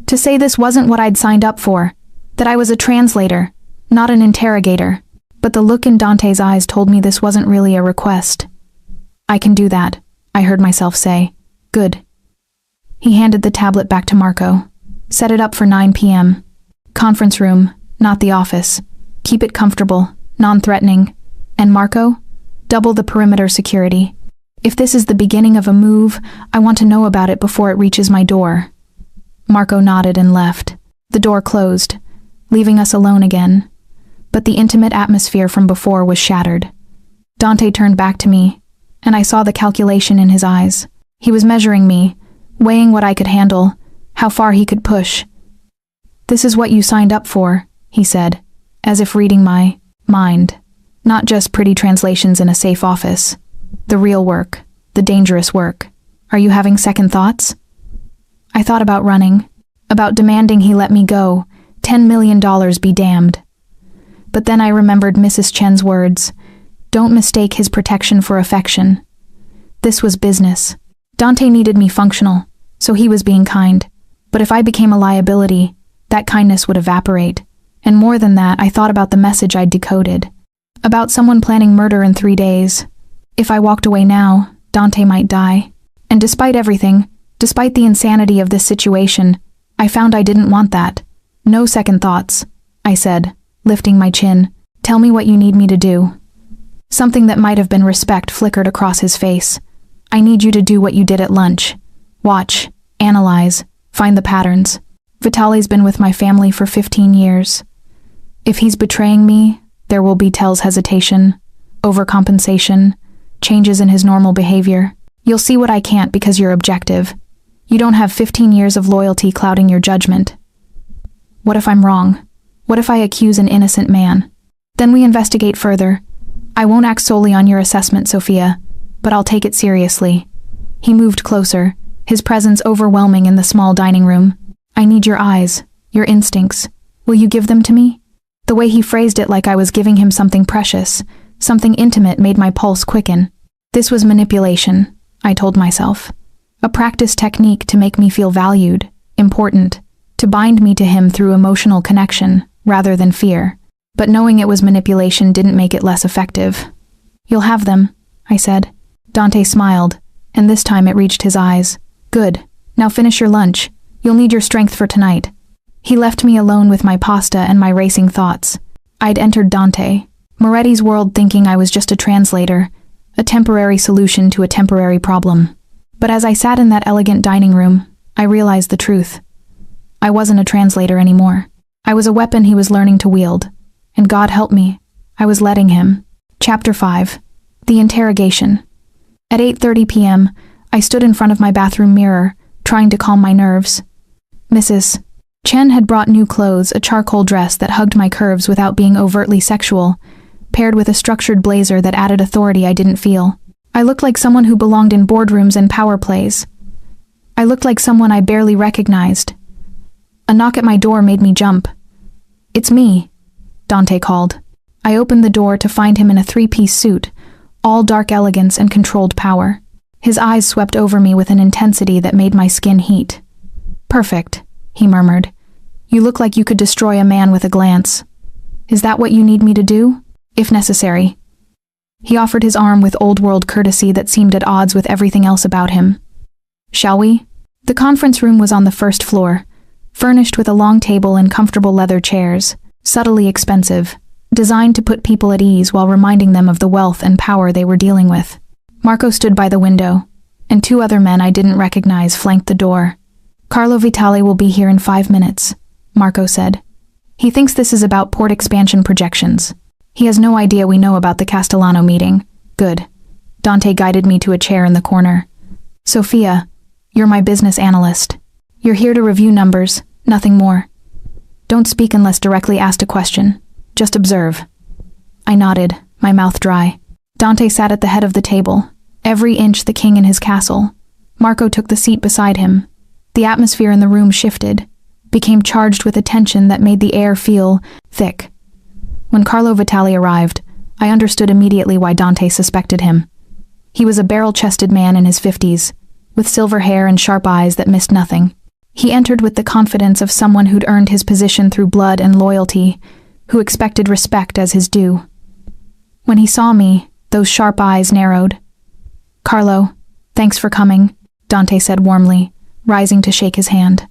To say this wasn't what I'd signed up for. That I was a translator, not an interrogator. But the look in Dante's eyes told me this wasn't really a request. "I can do that," I heard myself say. "Good." He handed the tablet back to Marco. "Set it up for 9 p.m. Conference room, not the office. Keep it comfortable, non-threatening. And Marco, double the perimeter security. If this is the beginning of a move, I want to know about it before it reaches my door." Marco nodded and left. The door closed, leaving us alone again. But the intimate atmosphere from before was shattered. Dante turned back to me, and I saw the calculation in his eyes. He was measuring me, weighing what I could handle, how far he could push. "This is what you signed up for," he said, as if reading my mind. "Not just pretty translations in a safe office. The real work, the dangerous work. Are you having second thoughts?" I thought about running, about demanding he let me go, $10 million be damned. But then I remembered Mrs. Chen's words. Don't mistake his protection for affection. This was business. Dante needed me functional, so he was being kind. But if I became a liability, that kindness would evaporate. And more than that, I thought about the message I'd decoded. About someone planning murder in 3 days. If I walked away now, Dante might die. And despite everything, despite the insanity of this situation, I found I didn't want that. No second thoughts, I said, lifting my chin. Tell me what you need me to do. Something that might have been respect flickered across his face. I need you to do what you did at lunch. Watch, analyze, find the patterns. Vitali's been with my family for 15 years. If he's betraying me, there will be Tell's hesitation, overcompensation, changes in his normal behavior. You'll see what I can't because you're objective. You don't have 15 years of loyalty clouding your judgment. What if I'm wrong? What if I accuse an innocent man? Then we investigate further. I won't act solely on your assessment, Sophia, but I'll take it seriously. He moved closer, his presence overwhelming in the small dining room. I need your eyes, your instincts. Will you give them to me? The way he phrased it like I was giving him something precious, something intimate, made my pulse quicken. This was manipulation, I told myself. A practice technique to make me feel valued, important, to bind me to him through emotional connection, rather than fear. But knowing it was manipulation didn't make it less effective. You'll have them, I said. Dante smiled, and this time it reached his eyes. Good. Now finish your lunch. You'll need your strength for tonight. He left me alone with my pasta and my racing thoughts. I'd entered Dante, Moretti's world, thinking I was just a translator, a temporary solution to a temporary problem. But as I sat in that elegant dining room, I realized the truth. I wasn't a translator anymore. I was a weapon he was learning to wield. And God help me, I was letting him. Chapter 5. The Interrogation. At 8:30 p.m., I stood in front of my bathroom mirror, trying to calm my nerves. Mrs. Chen had brought new clothes, a charcoal dress that hugged my curves without being overtly sexual, paired with a structured blazer that added authority I didn't feel. I looked like someone who belonged in boardrooms and power plays. I looked like someone I barely recognized. A knock at my door made me jump. It's me, Dante called. I opened the door to find him in a 3-piece suit, all dark elegance and controlled power. His eyes swept over me with an intensity that made my skin heat. Perfect, he murmured. You look like you could destroy a man with a glance. Is that what you need me to do? If necessary. He offered his arm with old-world courtesy that seemed at odds with everything else about him. Shall we? The conference room was on the first floor, furnished with a long table and comfortable leather chairs, subtly expensive, designed to put people at ease while reminding them of the wealth and power they were dealing with. Marco stood by the window, and 2 other men I didn't recognize flanked the door. Carlo Vitali will be here in 5 minutes, Marco said. He thinks this is about port expansion projections. He has no idea we know about the Castellano meeting. Good. Dante guided me to a chair in the corner. Sophia, you're my business analyst. You're here to review numbers, nothing more. Don't speak unless directly asked a question. Just observe. I nodded, my mouth dry. Dante sat at the head of the table, every inch the king in his castle. Marco took the seat beside him. The atmosphere in the room shifted, became charged with a tension that made the air feel thick. When Carlo Vitali arrived, I understood immediately why Dante suspected him. He was a barrel-chested man in his 50s, with silver hair and sharp eyes that missed nothing. He entered with the confidence of someone who'd earned his position through blood and loyalty, who expected respect as his due. When he saw me, those sharp eyes narrowed. Carlo, thanks for coming, Dante said warmly, rising to shake his hand.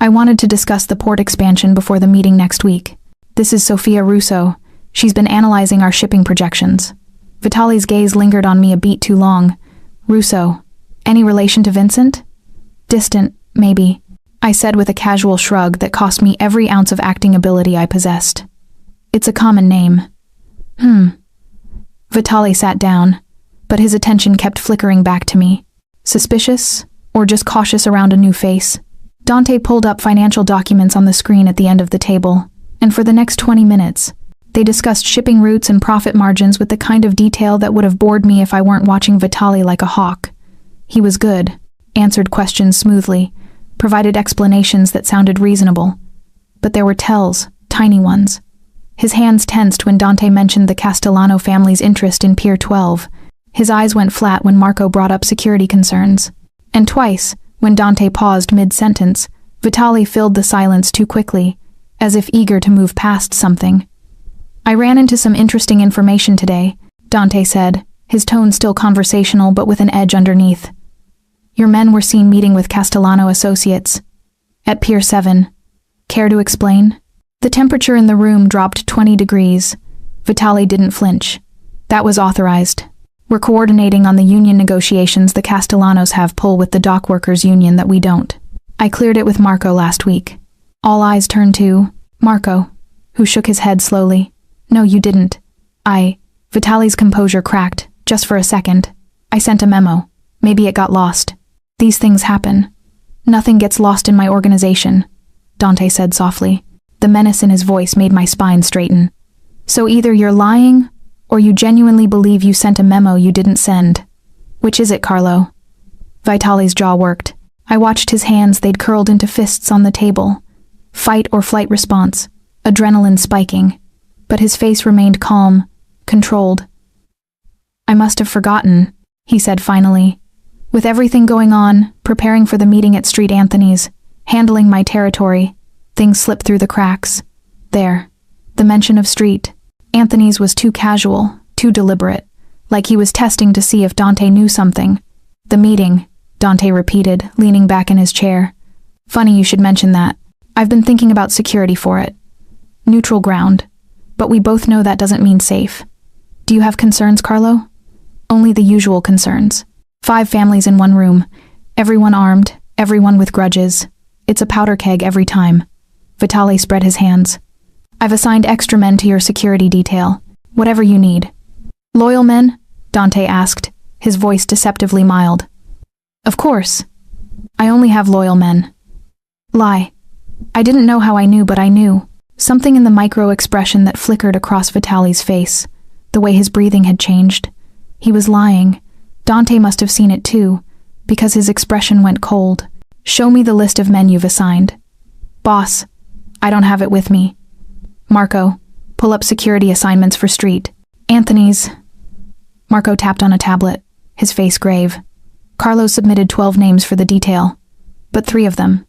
I wanted to discuss the port expansion before the meeting next week. This is Sophia Russo. She's been analyzing our shipping projections. Vitali's gaze lingered on me a beat too long. Russo, any relation to Vincent? Distant, maybe, I said with a casual shrug that cost me every ounce of acting ability I possessed. It's a common name. Vitali sat down, but his attention kept flickering back to me. Suspicious, or just cautious around a new face? Dante pulled up financial documents on the screen at the end of the table, and for the next 20 minutes, they discussed shipping routes and profit margins with the kind of detail that would have bored me if I weren't watching Vitali like a hawk. He was good, answered questions smoothly, provided explanations that sounded reasonable. But there were tells, tiny ones. His hands tensed when Dante mentioned the Castellano family's interest in Pier 12. His eyes went flat when Marco brought up security concerns. And twice, when Dante paused mid-sentence, Vitali filled the silence too quickly, as if eager to move past something. "I ran into some interesting information today," Dante said, his tone still conversational but with an edge underneath. "Your men were seen meeting with Castellano associates at Pier 7. Care to explain?" The temperature in the room dropped 20 degrees. Vitali didn't flinch. "That was authorized. We're coordinating on the union negotiations the Castellanos have pull with the dockworkers union that we don't. I cleared it with Marco last week." All eyes turned to Marco, who shook his head slowly. "No, you didn't. Vitali's composure cracked, just for a second. "I sent a memo. Maybe it got lost. These things happen. Nothing gets lost in my organization," Dante said softly. The menace in his voice made my spine straighten. "So either you're lying, or you genuinely believe you sent a memo you didn't send. Which is it, Carlo?" Vitali's jaw worked. I watched his hands, they'd curled into fists on the table. Fight or flight response, adrenaline spiking. But his face remained calm, controlled. "I must have forgotten," he said finally. "With everything going on, preparing for the meeting at Street Anthony's, handling my territory, things slipped through the cracks. There. The mention of Street Anthony's was too casual, too deliberate, like he was testing to see if Dante knew something. The meeting," Dante repeated, leaning back in his chair. "Funny you should mention that. I've been thinking about security for it. Neutral ground. But we both know that doesn't mean safe. Do you have concerns, Carlo?" "Only the usual concerns. 5 families in one room. Everyone armed, everyone with grudges. It's a powder keg every time." Vitali spread his hands. "I've assigned extra men to your security detail. Whatever you need." "Loyal men?" Dante asked, his voice deceptively mild. "Of course. I only have loyal men." "Lie." I didn't know how I knew, but I knew. Something in the micro-expression that flickered across Vitali's face, the way his breathing had changed. He was lying. Dante must have seen it too, because his expression went cold. "Show me the list of men you've assigned." "Boss, I don't have it with me." "Marco, pull up security assignments for Street Anthony's." Marco tapped on a tablet, his face grave. Carlo submitted 12 names for the detail, but 3 of them.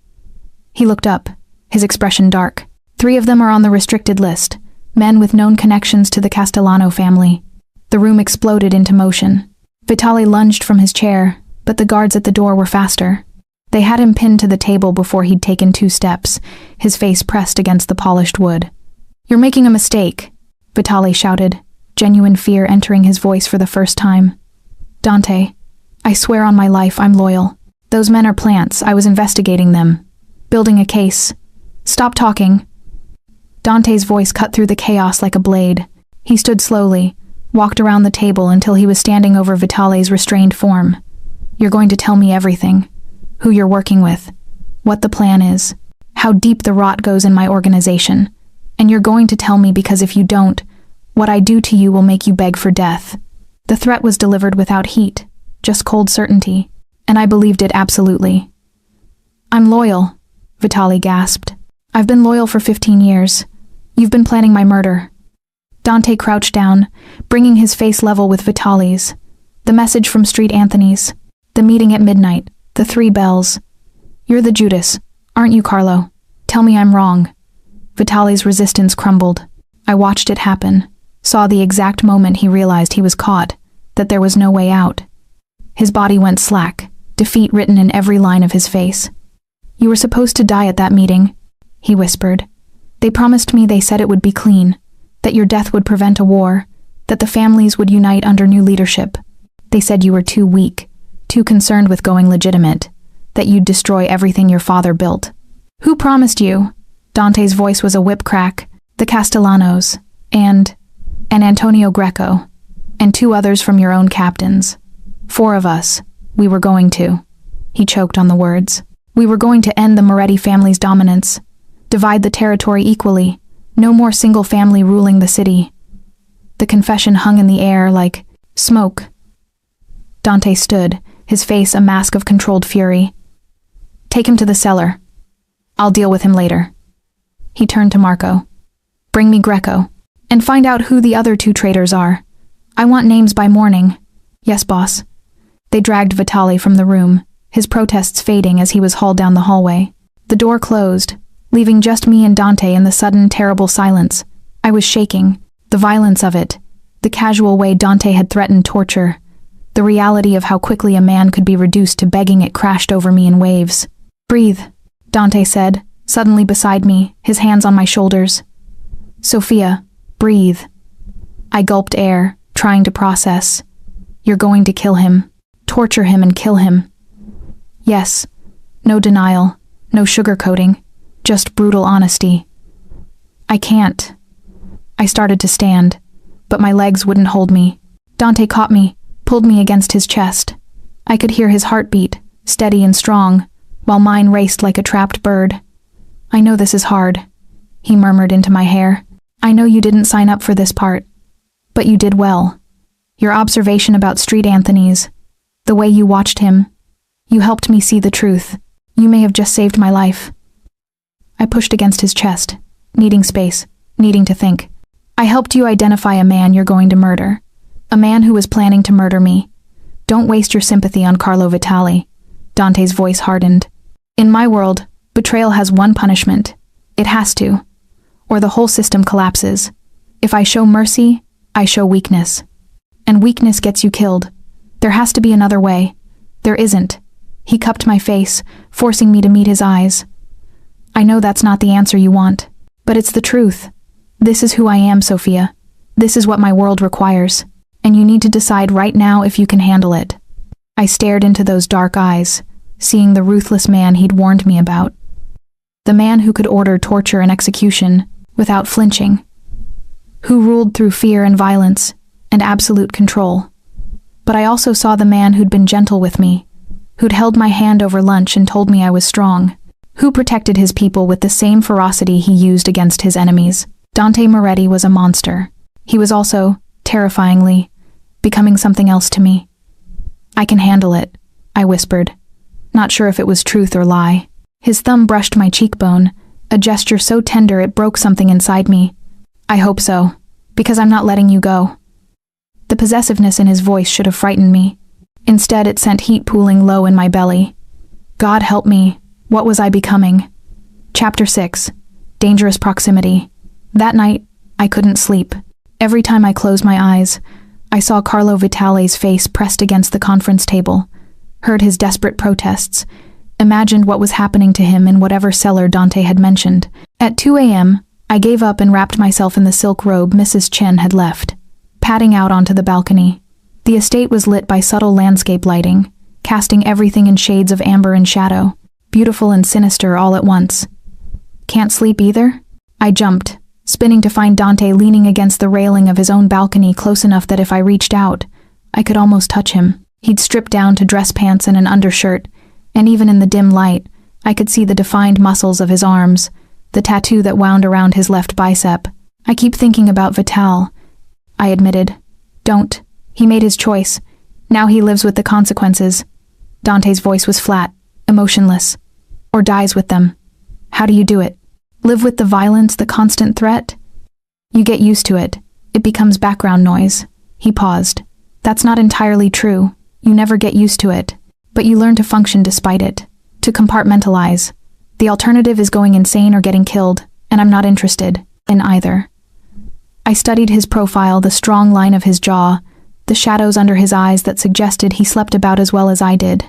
He looked up, his expression dark. 3 of them are on the restricted list, men with known connections to the Castellano family. The room exploded into motion. Vitali lunged from his chair, but the guards at the door were faster. They had him pinned to the table before he'd taken 2 steps, his face pressed against the polished wood. "You're making a mistake," Vitali shouted, genuine fear entering his voice for the first time. "Dante, I swear on my life I'm loyal. Those men are plants, I was investigating them. Building a case. Stop talking." Dante's voice cut through the chaos like a blade. He stood slowly, walked around the table until he was standing over Vitali's restrained form. "You're going to tell me everything. Who you're working with, what the plan is, how deep the rot goes in my organization. And you're going to tell me because if you don't, what I do to you will make you beg for death." The threat was delivered without heat, just cold certainty, and I believed it absolutely. "I'm loyal," Vitali gasped. "I've been loyal for 15 years. You've been planning my murder." Dante crouched down, bringing his face level with Vitali's. The message from Street Anthony's. The meeting at midnight. The 3 bells. "You're the Judas, aren't you, Carlo? Tell me I'm wrong." Vitali's resistance crumbled. I watched it happen, saw the exact moment he realized he was caught, that there was no way out. His body went slack, defeat written in every line of his face. "You were supposed to die at that meeting," he whispered. "They promised me, they said it would be clean, that your death would prevent a war, that the families would unite under new leadership. They said you were too weak, too concerned with going legitimate, that you'd destroy everything your father built." "Who promised you?" Dante's voice was a whip crack. "The Castellanos, and Antonio Greco, and 2 others from your own captains. 4 of us, we were going to." He choked on the words. "We were going to end the Moretti family's dominance, divide the territory equally, no more single family ruling the city." The confession hung in the air like smoke. Dante stood, his face a mask of controlled fury. "Take him to the cellar. I'll deal with him later." He turned to Marco. "Bring me Greco." And find out who the other 2 traitors are. I want names by morning. Yes, boss. They dragged Vitali from the room, his protests fading as he was hauled down the hallway. The door closed, leaving just me and Dante in the sudden, terrible silence. I was shaking. The violence of it. The casual way Dante had threatened torture. The reality of how quickly a man could be reduced to begging it crashed over me in waves. Breathe, Dante said, suddenly beside me, his hands on my shoulders. Sophia, breathe. I gulped air, trying to process. You're going to kill him. Torture him and kill him. Yes. No denial. No sugarcoating. Just brutal honesty. I can't. I started to stand, but my legs wouldn't hold me. Dante caught me, pulled me against his chest. I could hear his heartbeat, steady and strong, while mine raced like a trapped bird. I know this is hard, he murmured into my hair. I know you didn't sign up for this part, but you did well. Your observation about Street Anthony's, the way you watched him, you helped me see the truth. You may have just saved my life. I pushed against his chest, needing space, needing to think. I helped you identify a man you're going to murder. A man who was planning to murder me. Don't waste your sympathy on Carlo Vitali. Dante's voice hardened. In my world, betrayal has one punishment. It has to. Or the whole system collapses. If I show mercy, I show weakness. And weakness gets you killed. There has to be another way. There isn't. He cupped my face, forcing me to meet his eyes. I know that's not the answer you want, but it's the truth. This is who I am, Sophia. This is what my world requires, and you need to decide right now if you can handle it. I stared into those dark eyes, seeing the ruthless man he'd warned me about. The man who could order torture and execution without flinching. Who ruled through fear and violence and absolute control. But I also saw the man who'd been gentle with me, who'd held my hand over lunch and told me I was strong, who protected his people with the same ferocity he used against his enemies. Dante Moretti was a monster. He was also, terrifyingly, becoming something else to me. I can handle it, I whispered, not sure if it was truth or lie. His thumb brushed my cheekbone, a gesture so tender it broke something inside me. I hope so, because I'm not letting you go. The possessiveness in his voice should have frightened me. Instead, it sent heat pooling low in my belly. God help me, what was I becoming? Chapter 6. Dangerous Proximity. That night, I couldn't sleep. Every time I closed my eyes, I saw Carlo Vitali's face pressed against the conference table, heard his desperate protests, imagined what was happening to him in whatever cellar Dante had mentioned. At 2 a.m., I gave up and wrapped myself in the silk robe Mrs. Chen had left, padding out onto the balcony. The estate was lit by subtle landscape lighting, casting everything in shades of amber and shadow, beautiful and sinister all at once. Can't sleep either? I jumped, spinning to find Dante leaning against the railing of his own balcony close enough that if I reached out, I could almost touch him. He'd stripped down to dress pants and an undershirt, and even in the dim light, I could see the defined muscles of his arms, the tattoo that wound around his left bicep. I keep thinking about Vital, I admitted. Don't. He made his choice. Now he lives with the consequences. Dante's voice was flat, emotionless. Or dies with them. How do you do it? Live with the violence, the constant threat? You get used to it. It becomes background noise. He paused. That's not entirely true. You never get used to it. But you learn to function despite it. To compartmentalize. The alternative is going insane or getting killed, and I'm not interested in either. I studied his profile, the strong line of his jaw, the shadows under his eyes that suggested he slept about as well as I did.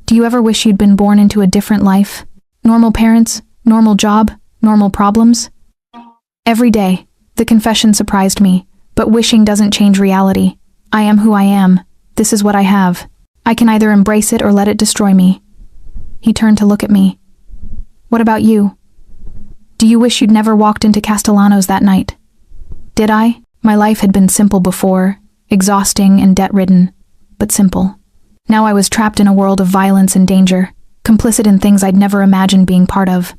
Do you ever wish you'd been born into a different life? Normal parents, normal job, normal problems? Every day, the confession surprised me, but wishing doesn't change reality. I am who I am. This is what I have. I can either embrace it or let it destroy me. He turned to look at me. What about you? Do you wish you'd never walked into Castellano's that night? Did I? My life had been simple before, exhausting and debt-ridden, but simple. Now I was trapped in a world of violence and danger, complicit in things I'd never imagined being part of.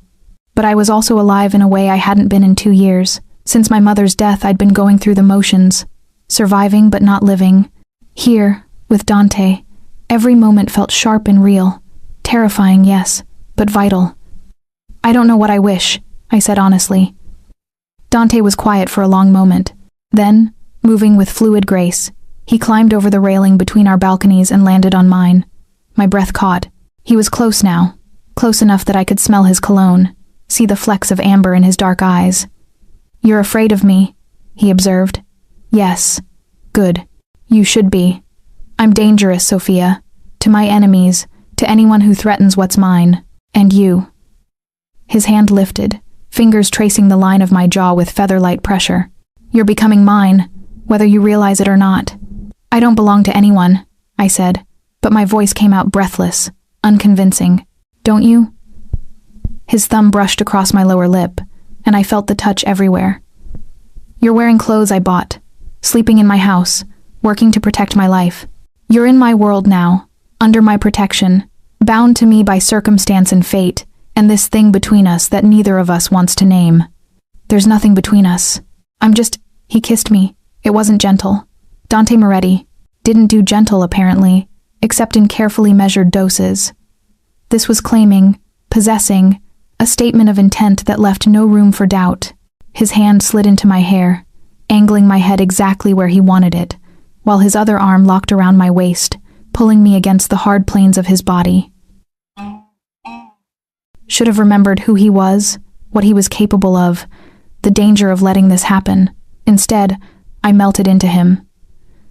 But I was also alive in a way I hadn't been in 2 years. Since my mother's death, I'd been going through the motions, surviving but not living. Here, with Dante, every moment felt sharp and real. Terrifying, yes, but vital. I don't know what I wish, I said honestly. Dante was quiet for a long moment. Then, moving with fluid grace, he climbed over the railing between our balconies and landed on mine. My breath caught. He was close now, close enough that I could smell his cologne, see the flecks of amber in his dark eyes. "You're afraid of me," he observed. "Yes. Good. You should be. I'm dangerous, Sophia. To my enemies, to anyone who threatens what's mine. And you." His hand lifted, fingers tracing the line of my jaw with feather-light pressure. "You're becoming mine, whether you realize it or not." "I don't belong to anyone," I said, but my voice came out breathless, unconvincing. "Don't you?" His thumb brushed across my lower lip, and I felt the touch everywhere. "You're wearing clothes I bought, sleeping in my house, working to protect my life. You're in my world now, under my protection, bound to me by circumstance and fate, and this thing between us that neither of us wants to name. There's nothing between us. He kissed me. It wasn't gentle. Dante Moretti didn't do gentle, apparently, except in carefully measured doses. This was claiming, possessing, a statement of intent that left no room for doubt. His hand slid into my hair, angling my head exactly where he wanted it, while his other arm locked around my waist, pulling me against the hard planes of his body. Should have remembered who he was, what he was capable of, the danger of letting this happen. Instead, I melted into him.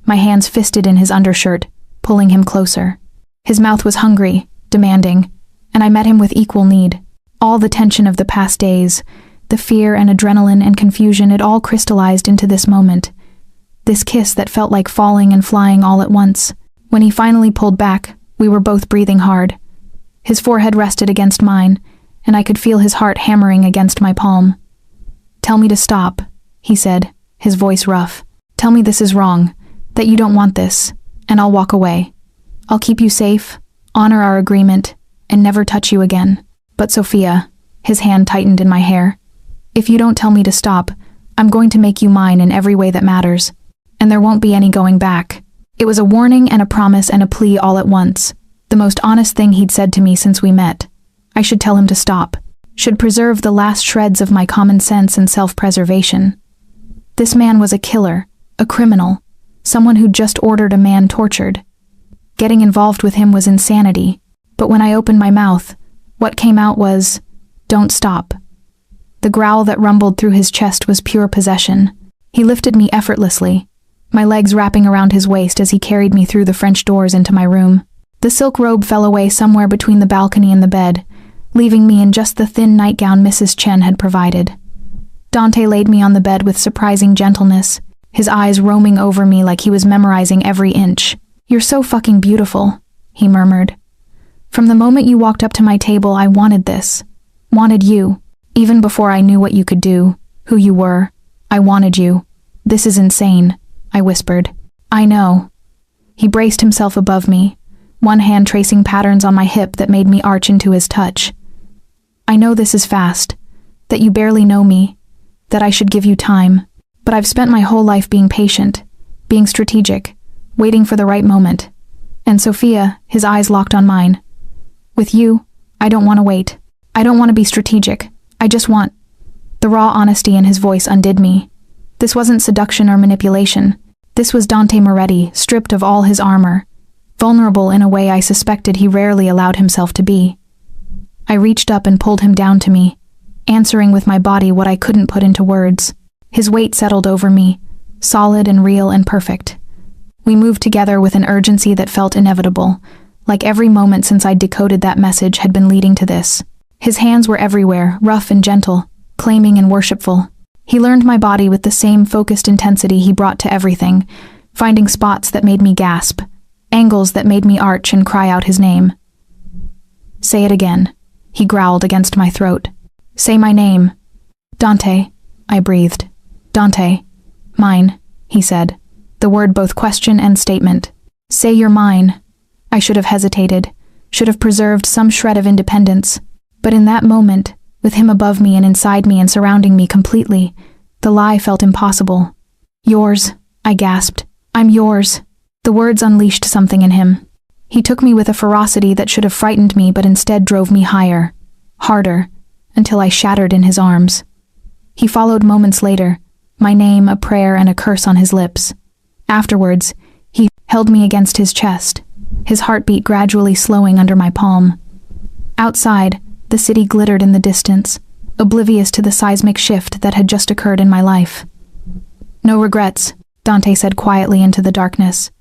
My hands fisted in his undershirt, pulling him closer. His mouth was hungry, demanding, and I met him with equal need. All the tension of the past days, the fear and adrenaline and confusion, it all crystallized into this moment. This kiss that felt like falling and flying all at once. When he finally pulled back, we were both breathing hard. His forehead rested against mine, and I could feel his heart hammering against my palm. "Tell me to stop," he said, his voice rough. "Tell me this is wrong, that you don't want this, and I'll walk away. I'll keep you safe, honor our agreement, and never touch you again. But Sophia," his hand tightened in my hair, "if you don't tell me to stop, I'm going to make you mine in every way that matters, and there won't be any going back." It was a warning and a promise and a plea all at once, the most honest thing he'd said to me since we met. I should tell him to stop, should preserve the last shreds of my common sense and self-preservation. This man was a killer, a criminal, someone who'd just ordered a man tortured. Getting involved with him was insanity, but when I opened my mouth, what came out was, "Don't stop." The growl that rumbled through his chest was pure possession. He lifted me effortlessly, my legs wrapping around his waist as he carried me through the French doors into my room. The silk robe fell away somewhere between the balcony and the bed, leaving me in just the thin nightgown Mrs. Chen had provided. Dante laid me on the bed with surprising gentleness, his eyes roaming over me like he was memorizing every inch. "You're so fucking beautiful," he murmured. "From the moment you walked up to my table, I wanted this. Wanted you. Even before I knew what you could do, who you were. I wanted you. This is insane," I whispered. "I know." He braced himself above me, one hand tracing patterns on my hip that made me arch into his touch. "I know this is fast, that you barely know me, that I should give you time, but I've spent my whole life being patient, being strategic, waiting for the right moment. And Sophia," his eyes locked on mine, "with you, I don't want to wait. I don't want to be strategic. I just want..." The raw honesty in his voice undid me. This wasn't seduction or manipulation. This was Dante Moretti, stripped of all his armor, vulnerable in a way I suspected he rarely allowed himself to be. I reached up and pulled him down to me, answering with my body what I couldn't put into words. His weight settled over me, solid and real and perfect. We moved together with an urgency that felt inevitable, like every moment since I'd decoded that message had been leading to this. His hands were everywhere, rough and gentle, claiming and worshipful. He learned my body with the same focused intensity he brought to everything, finding spots that made me gasp, angles that made me arch and cry out his name. "Say it again," he growled against my throat. "Say my name." "Dante," I breathed. "Dante." "Mine," he said, the word both question and statement. "Say you're mine." I should have hesitated, should have preserved some shred of independence, but in that moment, with him above me and inside me and surrounding me completely, the lie felt impossible. "Yours," I gasped. "I'm yours." The words unleashed something in him. He took me with a ferocity that should have frightened me but instead drove me higher, harder, until I shattered in his arms. He followed moments later, my name, a prayer, and a curse on his lips. Afterwards, he held me against his chest, his heartbeat gradually slowing under my palm. Outside, the city glittered in the distance, oblivious to the seismic shift that had just occurred in my life. "No regrets," Dante said quietly into the darkness.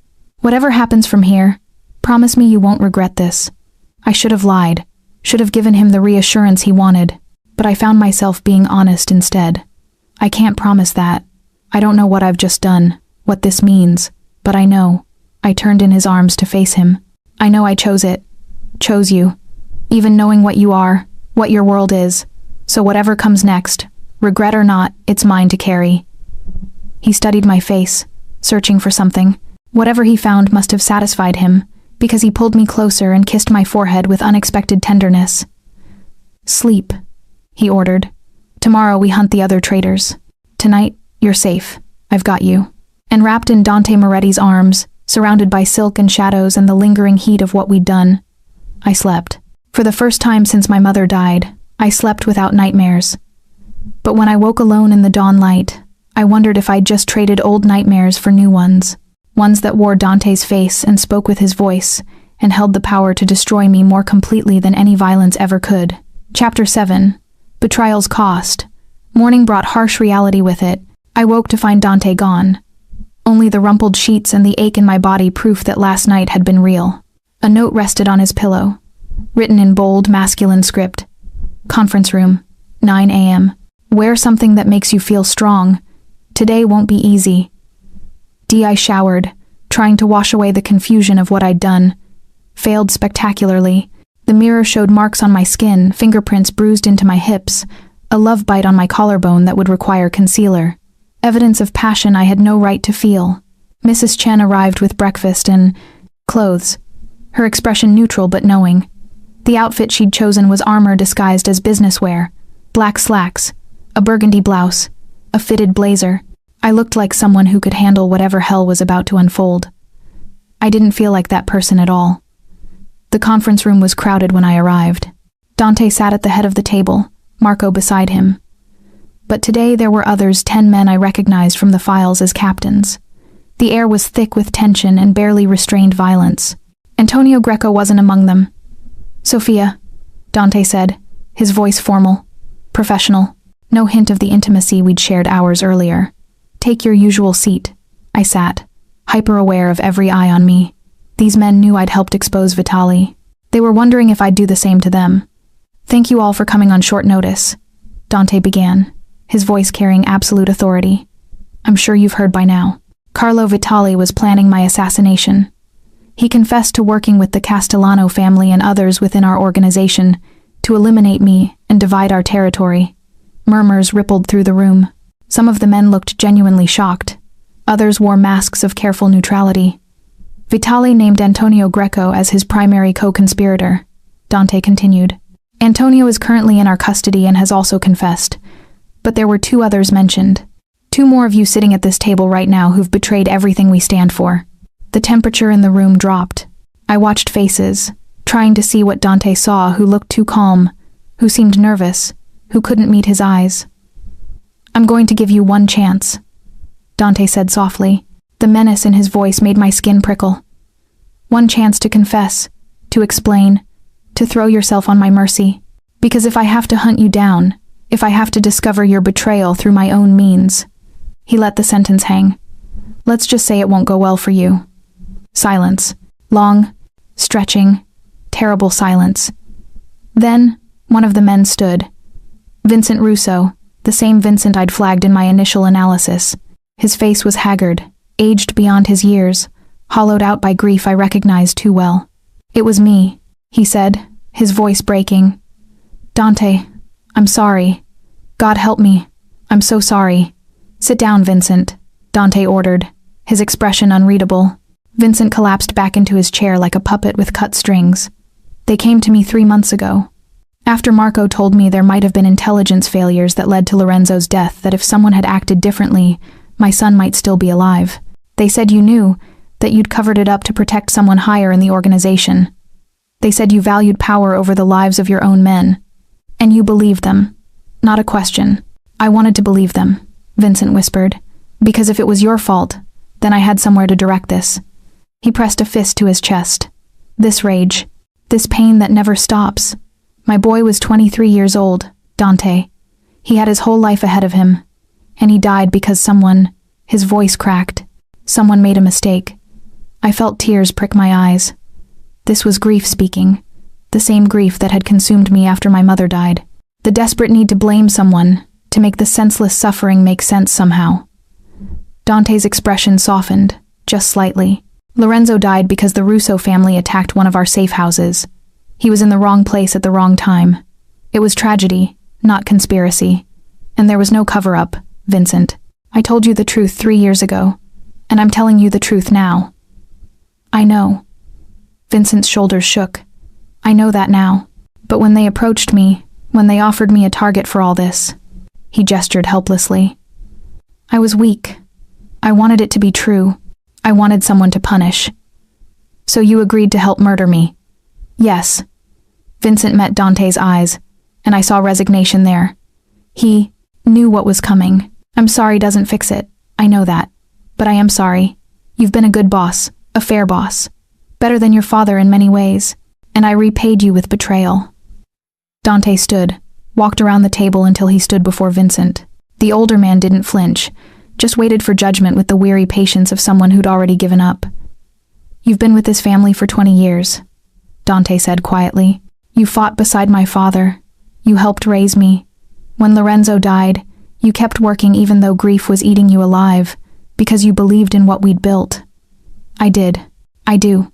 "Whatever happens from here, promise me you won't regret this." I should have lied, should have given him the reassurance he wanted, but I found myself being honest instead. I can't promise that. I don't know what I've just done, what this means, but I know. I turned in his arms to face him. I know I chose it. Chose you. Even knowing what you are, what your world is. So whatever comes next, regret or not, it's mine to carry. He studied my face, searching for something. Whatever he found must have satisfied him, because he pulled me closer and kissed my forehead with unexpected tenderness. "Sleep," he ordered. "Tomorrow we hunt the other traitors. Tonight, you're safe. I've got you." And wrapped in Dante Moretti's arms, surrounded by silk and shadows and the lingering heat of what we'd done, I slept. For the first time since my mother died, I slept without nightmares. But when I woke alone in the dawn light, I wondered if I'd just traded old nightmares for new ones that wore Dante's face and spoke with his voice, and held the power to destroy me more completely than any violence ever could. Chapter 7. Betrayal's Cost. Morning brought harsh reality with it. I woke to find Dante gone. Only the rumpled sheets and the ache in my body proof that last night had been real. A note rested on his pillow, written in bold, masculine script. "Conference room, 9 a.m. Wear something that makes you feel strong. Today won't be easy." I showered, trying to wash away the confusion of what I'd done. Failed spectacularly. The mirror showed marks on my skin, fingerprints bruised into my hips, a love bite on my collarbone that would require concealer. Evidence of passion I had no right to feel. Mrs. Chen arrived with breakfast and clothes, her expression neutral but knowing. The outfit she'd chosen was armor disguised as business wear, black slacks, a burgundy blouse, a fitted blazer. I looked like someone who could handle whatever hell was about to unfold. I didn't feel like that person at all. The conference room was crowded when I arrived. Dante sat at the head of the table, Marco beside him. But today there were others, 10 men I recognized from the files as captains. The air was thick with tension and barely restrained violence. Antonio Greco wasn't among them. "Sophia," Dante said, his voice formal, professional, no hint of the intimacy we'd shared hours earlier. "Take your usual seat." I sat, hyper-aware of every eye on me. These men knew I'd helped expose Vitali. They were wondering if I'd do the same to them. "Thank you all for coming on short notice," Dante began, his voice carrying absolute authority. "I'm sure you've heard by now. Carlo Vitali was planning my assassination. He confessed to working with the Castellano family and others within our organization to eliminate me and divide our territory." Murmurs rippled through the room. Some of the men looked genuinely shocked. Others wore masks of careful neutrality. "Vitali named Antonio Greco as his primary co-conspirator," Dante continued. "Antonio is currently in our custody and has also confessed. But there were 2 others mentioned. 2 more of you sitting at this table right now who've betrayed everything we stand for." The temperature in the room dropped. I watched faces, trying to see what Dante saw, who looked too calm, who seemed nervous, who couldn't meet his eyes. "I'm going to give you one chance," Dante said softly. The menace in his voice made my skin prickle. "One chance to confess, to explain, to throw yourself on my mercy. Because if I have to hunt you down, if I have to discover your betrayal through my own means..." He let the sentence hang. "Let's just say it won't go well for you." Silence. Long, stretching, terrible silence. Then, one of the men stood. Vincent Russo, the same Vincent I'd flagged in my initial analysis. His face was haggard, aged beyond his years, hollowed out by grief I recognized too well. "It was me," he said, his voice breaking. "Dante, I'm sorry. God help me. I'm so sorry." "Sit down, Vincent," Dante ordered, his expression unreadable. Vincent collapsed back into his chair like a puppet with cut strings. "They came to me 3 months ago. After Marco told me there might have been intelligence failures that led to Lorenzo's death, that if someone had acted differently, my son might still be alive. They said you knew, that you'd covered it up to protect someone higher in the organization. They said you valued power over the lives of your own men. And you believed them. Not a question." I wanted to believe them, Vincent whispered, because if it was your fault, then I had somewhere to direct this. He pressed a fist to his chest. This rage, this pain that never stops. My boy was 23 years old, Dante. He had his whole life ahead of him, and he died because someone, his voice cracked. Someone made a mistake. I felt tears prick my eyes. This was grief speaking, the same grief that had consumed me after my mother died. The desperate need to blame someone, to make the senseless suffering make sense somehow. Dante's expression softened, just slightly. Lorenzo died because the Russo family attacked one of our safe houses. He was in the wrong place at the wrong time. It was tragedy, not conspiracy. And there was no cover-up, Vincent. I told you the truth 3 years ago, and I'm telling you the truth now. I know. Vincent's shoulders shook. I know that now. But when they approached me, when they offered me a target for all this, he gestured helplessly. I was weak. I wanted it to be true. I wanted someone to punish. So you agreed to help murder me? Yes. Vincent met Dante's eyes, and I saw resignation there. He knew what was coming. I'm sorry doesn't fix it. I know that. But I am sorry. You've been a good boss, a fair boss. Better than your father in many ways, and I repaid you with betrayal. Dante stood, walked around the table until he stood before Vincent. The older man didn't flinch, just waited for judgment with the weary patience of someone who'd already given up. You've been with this family for 20 years, Dante said quietly. You fought beside my father. You helped raise me. When Lorenzo died, you kept working even though grief was eating you alive, because you believed in what we'd built. I did. I do.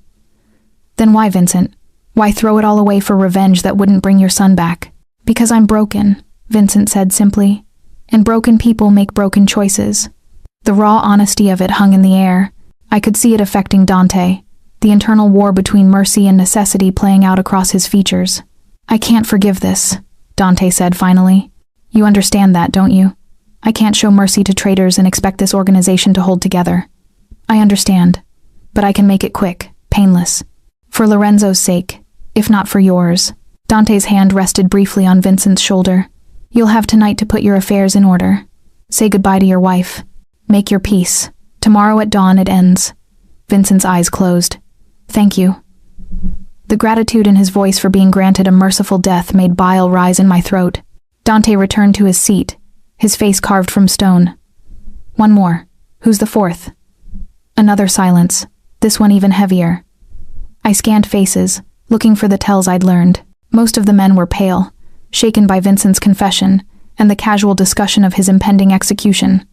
Then why, Vincent? Why throw it all away for revenge that wouldn't bring your son back? Because I'm broken, Vincent said simply. And broken people make broken choices. The raw honesty of it hung in the air. I could see it affecting Dante, the internal war between mercy and necessity playing out across his features. I can't forgive this, Dante said finally. You understand that, don't you? I can't show mercy to traitors and expect this organization to hold together. I understand, but I can make it quick, painless. For Lorenzo's sake, if not for yours. Dante's hand rested briefly on Vincent's shoulder. You'll have tonight to put your affairs in order. Say goodbye to your wife. Make your peace. Tomorrow at dawn it ends. Vincent's eyes closed. Thank you. The gratitude in his voice for being granted a merciful death made bile rise in my throat. Dante returned to his seat, his face carved from stone. One more. Who's the fourth? Another silence, this one even heavier. I scanned faces, looking for the tells I'd learned. Most of the men were pale, shaken by Vincent's confession and the casual discussion of his impending execution.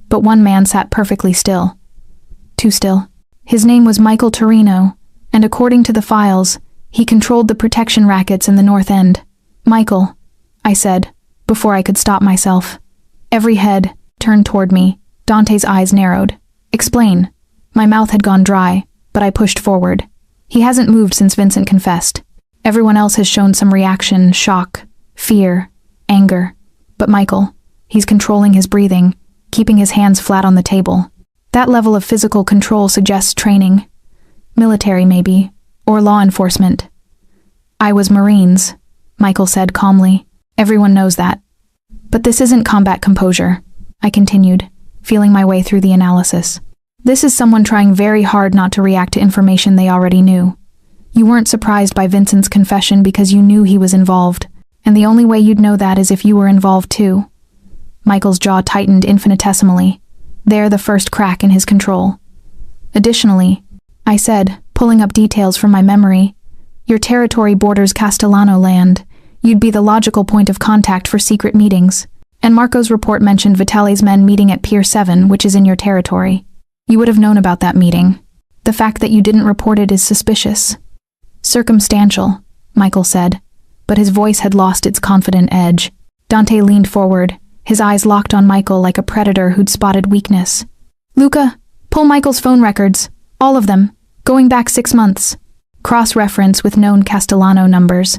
But one man sat perfectly still. Too still. His name was Michael Torino, and according to the files, he controlled the protection rackets in the North End. Michael, I said, before I could stop myself. Every head turned toward me. Dante's eyes narrowed. Explain. My mouth had gone dry, but I pushed forward. He hasn't moved since Vincent confessed. Everyone else has shown some reaction, shock, fear, anger. But Michael, he's controlling his breathing, keeping his hands flat on the table. That level of physical control suggests training. Military, maybe, or law enforcement. I was Marines, Michael said calmly. Everyone knows that. But this isn't combat composure, I continued, feeling my way through the analysis. This is someone trying very hard not to react to information they already knew. You weren't surprised by Vincent's confession because you knew he was involved, and the only way you'd know that is if you were involved too. Michael's jaw tightened infinitesimally. There, the first crack in his control. Additionally, I said, pulling up details from my memory, your territory borders Castellano land. You'd be the logical point of contact for secret meetings. And Marco's report mentioned Vitale's men meeting at Pier 7, which is in your territory. You would have known about that meeting. The fact that you didn't report it is suspicious. Circumstantial, Michael said, but his voice had lost its confident edge. Dante leaned forward, his eyes locked on Michael like a predator who'd spotted weakness. Luca, pull Michael's phone records. All of them. Going back 6 months. Cross-reference with known Castellano numbers.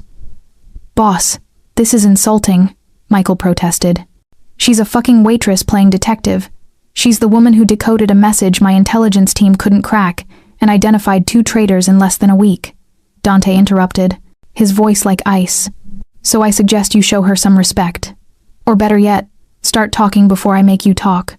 Boss, this is insulting, Michael protested. She's a fucking waitress playing detective. She's the woman who decoded a message my intelligence team couldn't crack and identified 2 traitors in less than a week. Dante interrupted, his voice like ice. So I suggest you show her some respect. Or better yet, Start talking before I make you talk.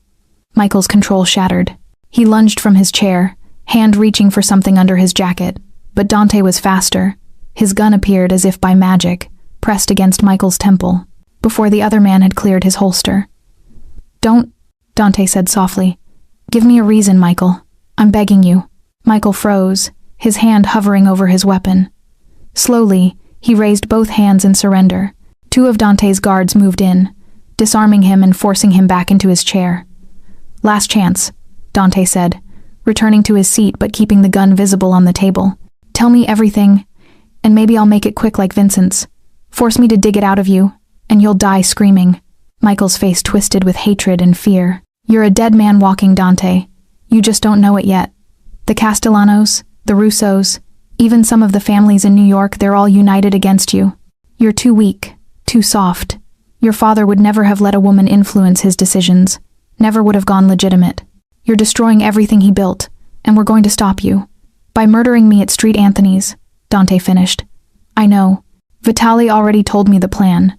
Michael's control shattered. He lunged from his chair, hand reaching for something under his jacket, but Dante was faster. His gun appeared as if by magic, pressed against Michael's temple, before the other man had cleared his holster. Don't, Dante said softly. Give me a reason, Michael. I'm begging you. Michael froze, his hand hovering over his weapon. Slowly, he raised both hands in surrender. Two of Dante's guards moved in, disarming him and forcing him back into his chair. Last chance, Dante said, returning to his seat but keeping the gun visible on the table. Tell me everything, and maybe I'll make it quick like Vincent's. Force me to dig it out of you, and you'll die screaming. Michael's face twisted with hatred and fear. You're a dead man walking, Dante. You just don't know it yet. The Castellanos, the Russos, even some of the families in New York, they're all united against you. You're too weak, too soft. Your father would never have let a woman influence his decisions, never would have gone legitimate. You're destroying everything he built, and we're going to stop you. By murdering me at Street Anthony's, Dante finished. I know. Vitali already told me the plan.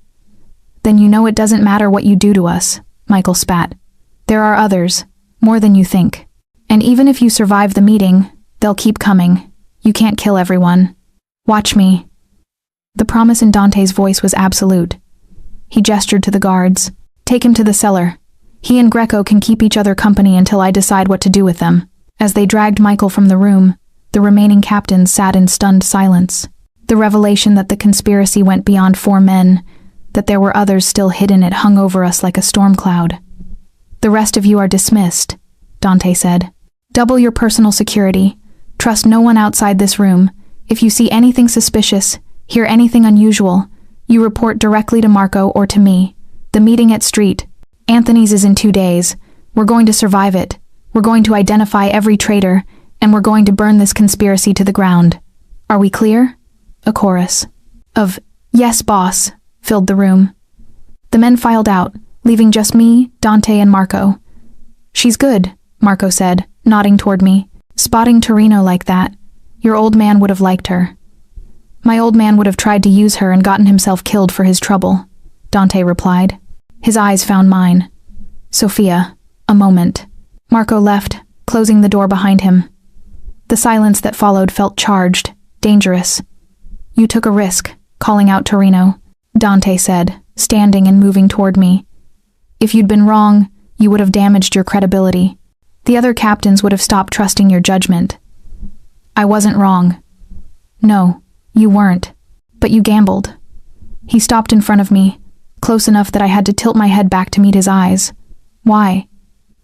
Then you know it doesn't matter what you do to us, Michael spat. There are others, more than you think. And even if you survive the meeting, they'll keep coming. You can't kill everyone. Watch me. The promise in Dante's voice was absolute. He gestured to the guards. Take him to the cellar. He and Greco can keep each other company until I decide what to do with them. As they dragged Michael from the room, the remaining captains sat in stunned silence. The revelation that the conspiracy went beyond 4 men, that there were others still hidden, it hung over us like a storm cloud. The rest of you are dismissed, Dante said. Double your personal security. Trust no one outside this room. If you see anything suspicious, hear anything unusual, you report directly to Marco or to me. The meeting at Street Anthony's is in 2 days. We're going to survive it. We're going to identify every traitor, and we're going to burn this conspiracy to the ground. Are we clear? A chorus of, yes, boss, filled the room. The men filed out, leaving just me, Dante, and Marco. She's good, Marco said, nodding toward me. Spotting Torino like that, your old man would have liked her. My old man would have tried to use her and gotten himself killed for his trouble, Dante replied. His eyes found mine. Sophia, a moment. Marco left, closing the door behind him. The silence that followed felt charged, dangerous. You took a risk, calling out Torino, Dante said, standing and moving toward me. If you'd been wrong, you would have damaged your credibility. The other captains would have stopped trusting your judgment. I wasn't wrong. No, you weren't. But you gambled. He stopped in front of me, close enough that I had to tilt my head back to meet his eyes. Why?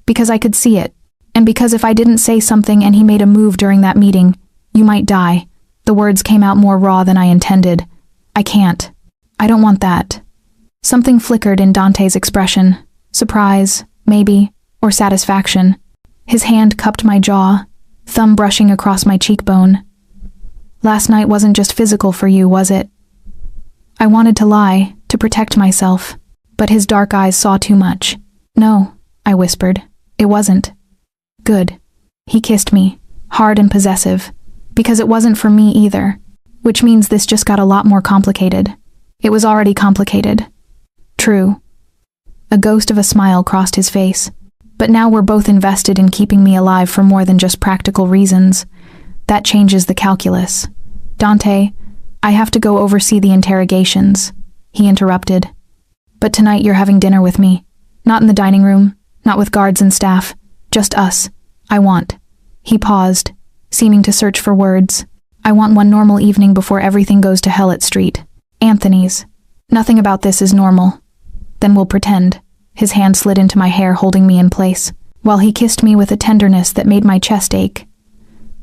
Because I could see it. And because if I didn't say something and he made a move during that meeting, you might die. The words came out more raw than I intended. I can't. I don't want that. Something flickered in Dante's expression. Surprise, maybe, or satisfaction. His hand cupped my jaw, thumb brushing across my cheekbone. Last night wasn't just physical for you, was it? I wanted to lie, to protect myself, but his dark eyes saw too much. No, I whispered. It wasn't. Good. He kissed me, hard and possessive, because it wasn't for me either, which means this just got a lot more complicated. It was already complicated. True. A ghost of a smile crossed his face. But now we're both invested in keeping me alive for more than just practical reasons. That changes the calculus. Dante, I have to go oversee the interrogations, he interrupted. But tonight you're having dinner with me. Not in the dining room, not with guards and staff, just us. I want. He paused, seeming to search for words. I want one normal evening before everything goes to hell at Street Anthony's. Nothing about this is normal. Then we'll pretend. His hand slid into my hair, holding me in place, while he kissed me with a tenderness that made my chest ache.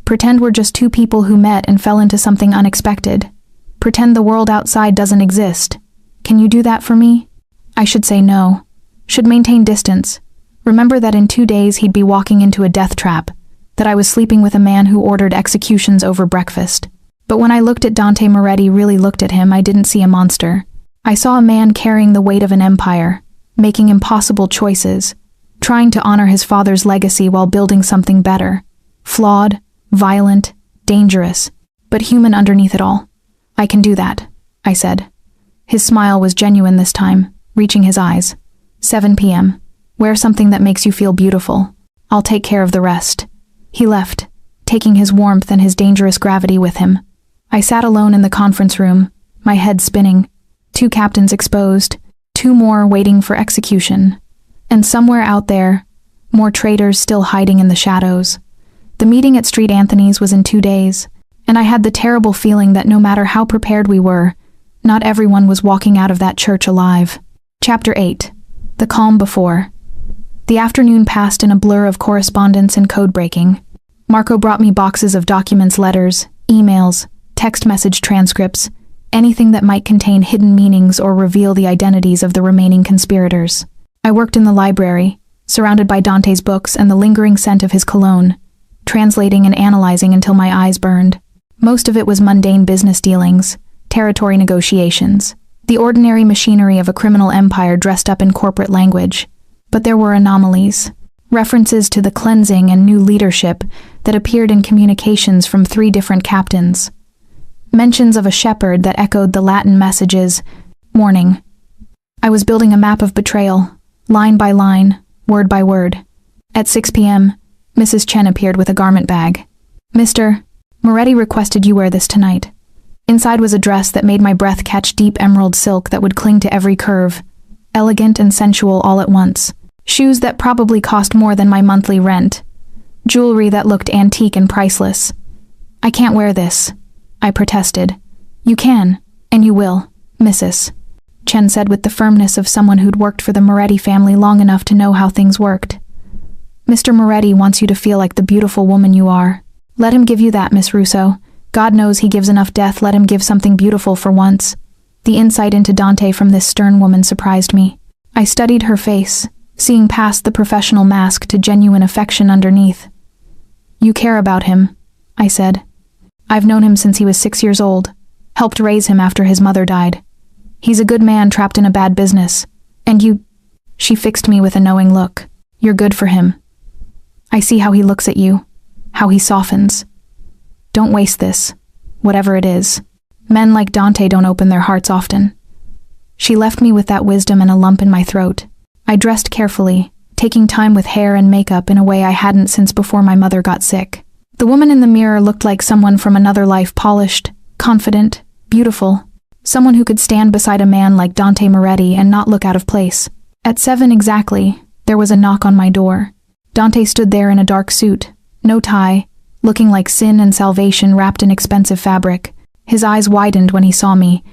Pretend we're just 2 people who met and fell into something unexpected. Pretend the world outside doesn't exist. Can you do that for me? I should say no. Should maintain distance. Remember that in 2 days he'd be walking into a death trap, that I was sleeping with a man who ordered executions over breakfast. But when I looked at Dante Moretti, really looked at him, I didn't see a monster. I saw a man carrying the weight of an empire, making impossible choices, trying to honor his father's legacy while building something better. Flawed, violent, dangerous, but human underneath it all. I can do that, I said. His smile was genuine this time, reaching his eyes. 7 p.m. Wear something that makes you feel beautiful. I'll take care of the rest. He left, taking his warmth and his dangerous gravity with him. I sat alone in the conference room, my head spinning. 2 captains exposed, 2 more waiting for execution. And somewhere out there, more traitors still hiding in the shadows. The meeting at Street Anthony's was in 2 days, and I had the terrible feeling that no matter how prepared we were, not everyone was walking out of that church alive. Chapter 8. The Calm Before. The afternoon passed in a blur of correspondence and code-breaking. Marco brought me boxes of documents, letters, emails, text message transcripts, anything that might contain hidden meanings or reveal the identities of the remaining conspirators. I worked in the library, surrounded by Dante's books and the lingering scent of his cologne, translating and analyzing until my eyes burned. Most of it was mundane business dealings, territory negotiations, the ordinary machinery of a criminal empire dressed up in corporate language. But there were anomalies, references to the cleansing and new leadership that appeared in communications from 3 different captains. Mentions of a shepherd that echoed the Latin messages, warning. I was building a map of betrayal, line by line, word by word. At 6 p.m., Mrs. Chen appeared with a garment bag. Mr. Moretti requested you wear this tonight. Inside was a dress that made my breath catch deep emerald silk that would cling to every curve, elegant and sensual all at once. Shoes that probably cost more than my monthly rent. Jewelry that looked antique and priceless. I can't wear this, I protested. You can, and you will, Mrs. Chen said with the firmness of someone who'd worked for the Moretti family long enough to know how things worked. Mr. Moretti wants you to feel like the beautiful woman you are. Let him give you that, Miss Russo. God knows he gives enough death, let him give something beautiful for once. The insight into Dante from this stern woman surprised me. I studied her face, seeing past the professional mask to genuine affection underneath. You care about him, I said. I've known him since he was 6 years old, helped raise him after his mother died. He's a good man trapped in a bad business. And you... She fixed me with a knowing look. You're good for him. I see how he looks at you, how he softens. Don't waste this, whatever it is. Men like Dante don't open their hearts often. She left me with that wisdom and a lump in my throat. I dressed carefully, taking time with hair and makeup in a way I hadn't since before my mother got sick. The woman in the mirror looked like someone from another life, polished, confident, beautiful. Someone who could stand beside a man like Dante Moretti and not look out of place. At 7 exactly, there was a knock on my door. Dante stood there in a dark suit, no tie, looking like sin and salvation wrapped in expensive fabric. His eyes widened when he saw me,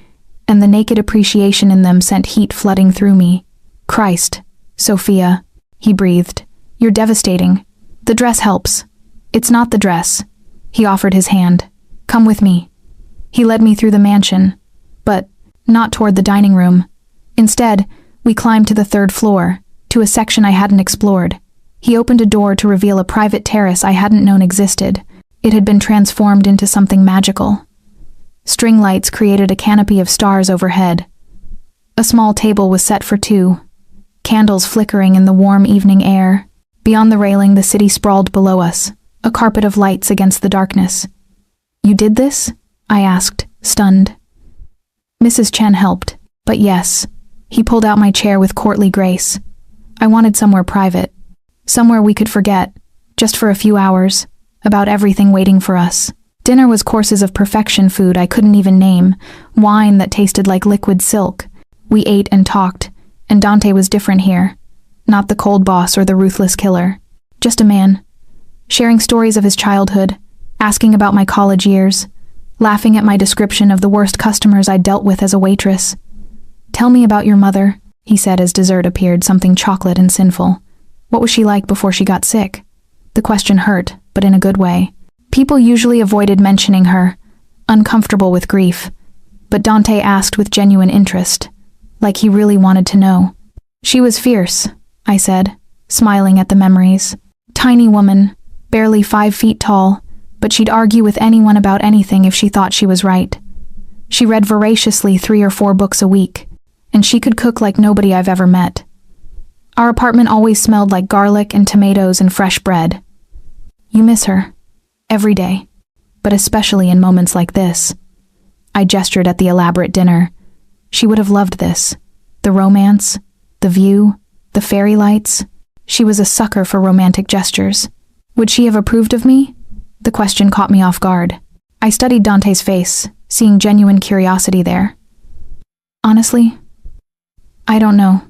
and the naked appreciation in them sent heat flooding through me. Christ, Sophia, he breathed. You're devastating. The dress helps. It's not the dress. He offered his hand. Come with me. He led me through the mansion, but not toward the dining room. Instead, we climbed to the 3rd floor, to a section I hadn't explored. He opened a door to reveal a private terrace I hadn't known existed. It had been transformed into something magical. String lights created a canopy of stars overhead. A small table was set for 2, candles flickering in the warm evening air. Beyond the railing, the city sprawled below us, a carpet of lights against the darkness. You did this? I asked, stunned. Mrs. Chen helped, but yes. He pulled out my chair with courtly grace. I wanted somewhere private, somewhere we could forget, just for a few hours, about everything waiting for us. Dinner was courses of perfection, food I couldn't even name, wine that tasted like liquid silk. We ate and talked, and Dante was different here. Not the cold boss or the ruthless killer. Just a man, sharing stories of his childhood, asking about my college years, laughing at my description of the worst customers I'd dealt with as a waitress. Tell me about your mother, he said as dessert appeared, something chocolate and sinful. What was she like before she got sick? The question hurt, but in a good way. People usually avoided mentioning her, uncomfortable with grief, but Dante asked with genuine interest, like he really wanted to know. She was fierce, I said, smiling at the memories. Tiny woman, barely 5 feet tall, but she'd argue with anyone about anything if she thought she was right. She read voraciously 3 or 4 books a week, and she could cook like nobody I've ever met. Our apartment always smelled like garlic and tomatoes and fresh bread. You miss her. Every day. But especially in moments like this. I gestured at the elaborate dinner. She would have loved this. The romance, the view, The fairy lights? She was a sucker for romantic gestures. Would she have approved of me? The question caught me off guard. I studied Dante's face, seeing genuine curiosity there. Honestly, I don't know.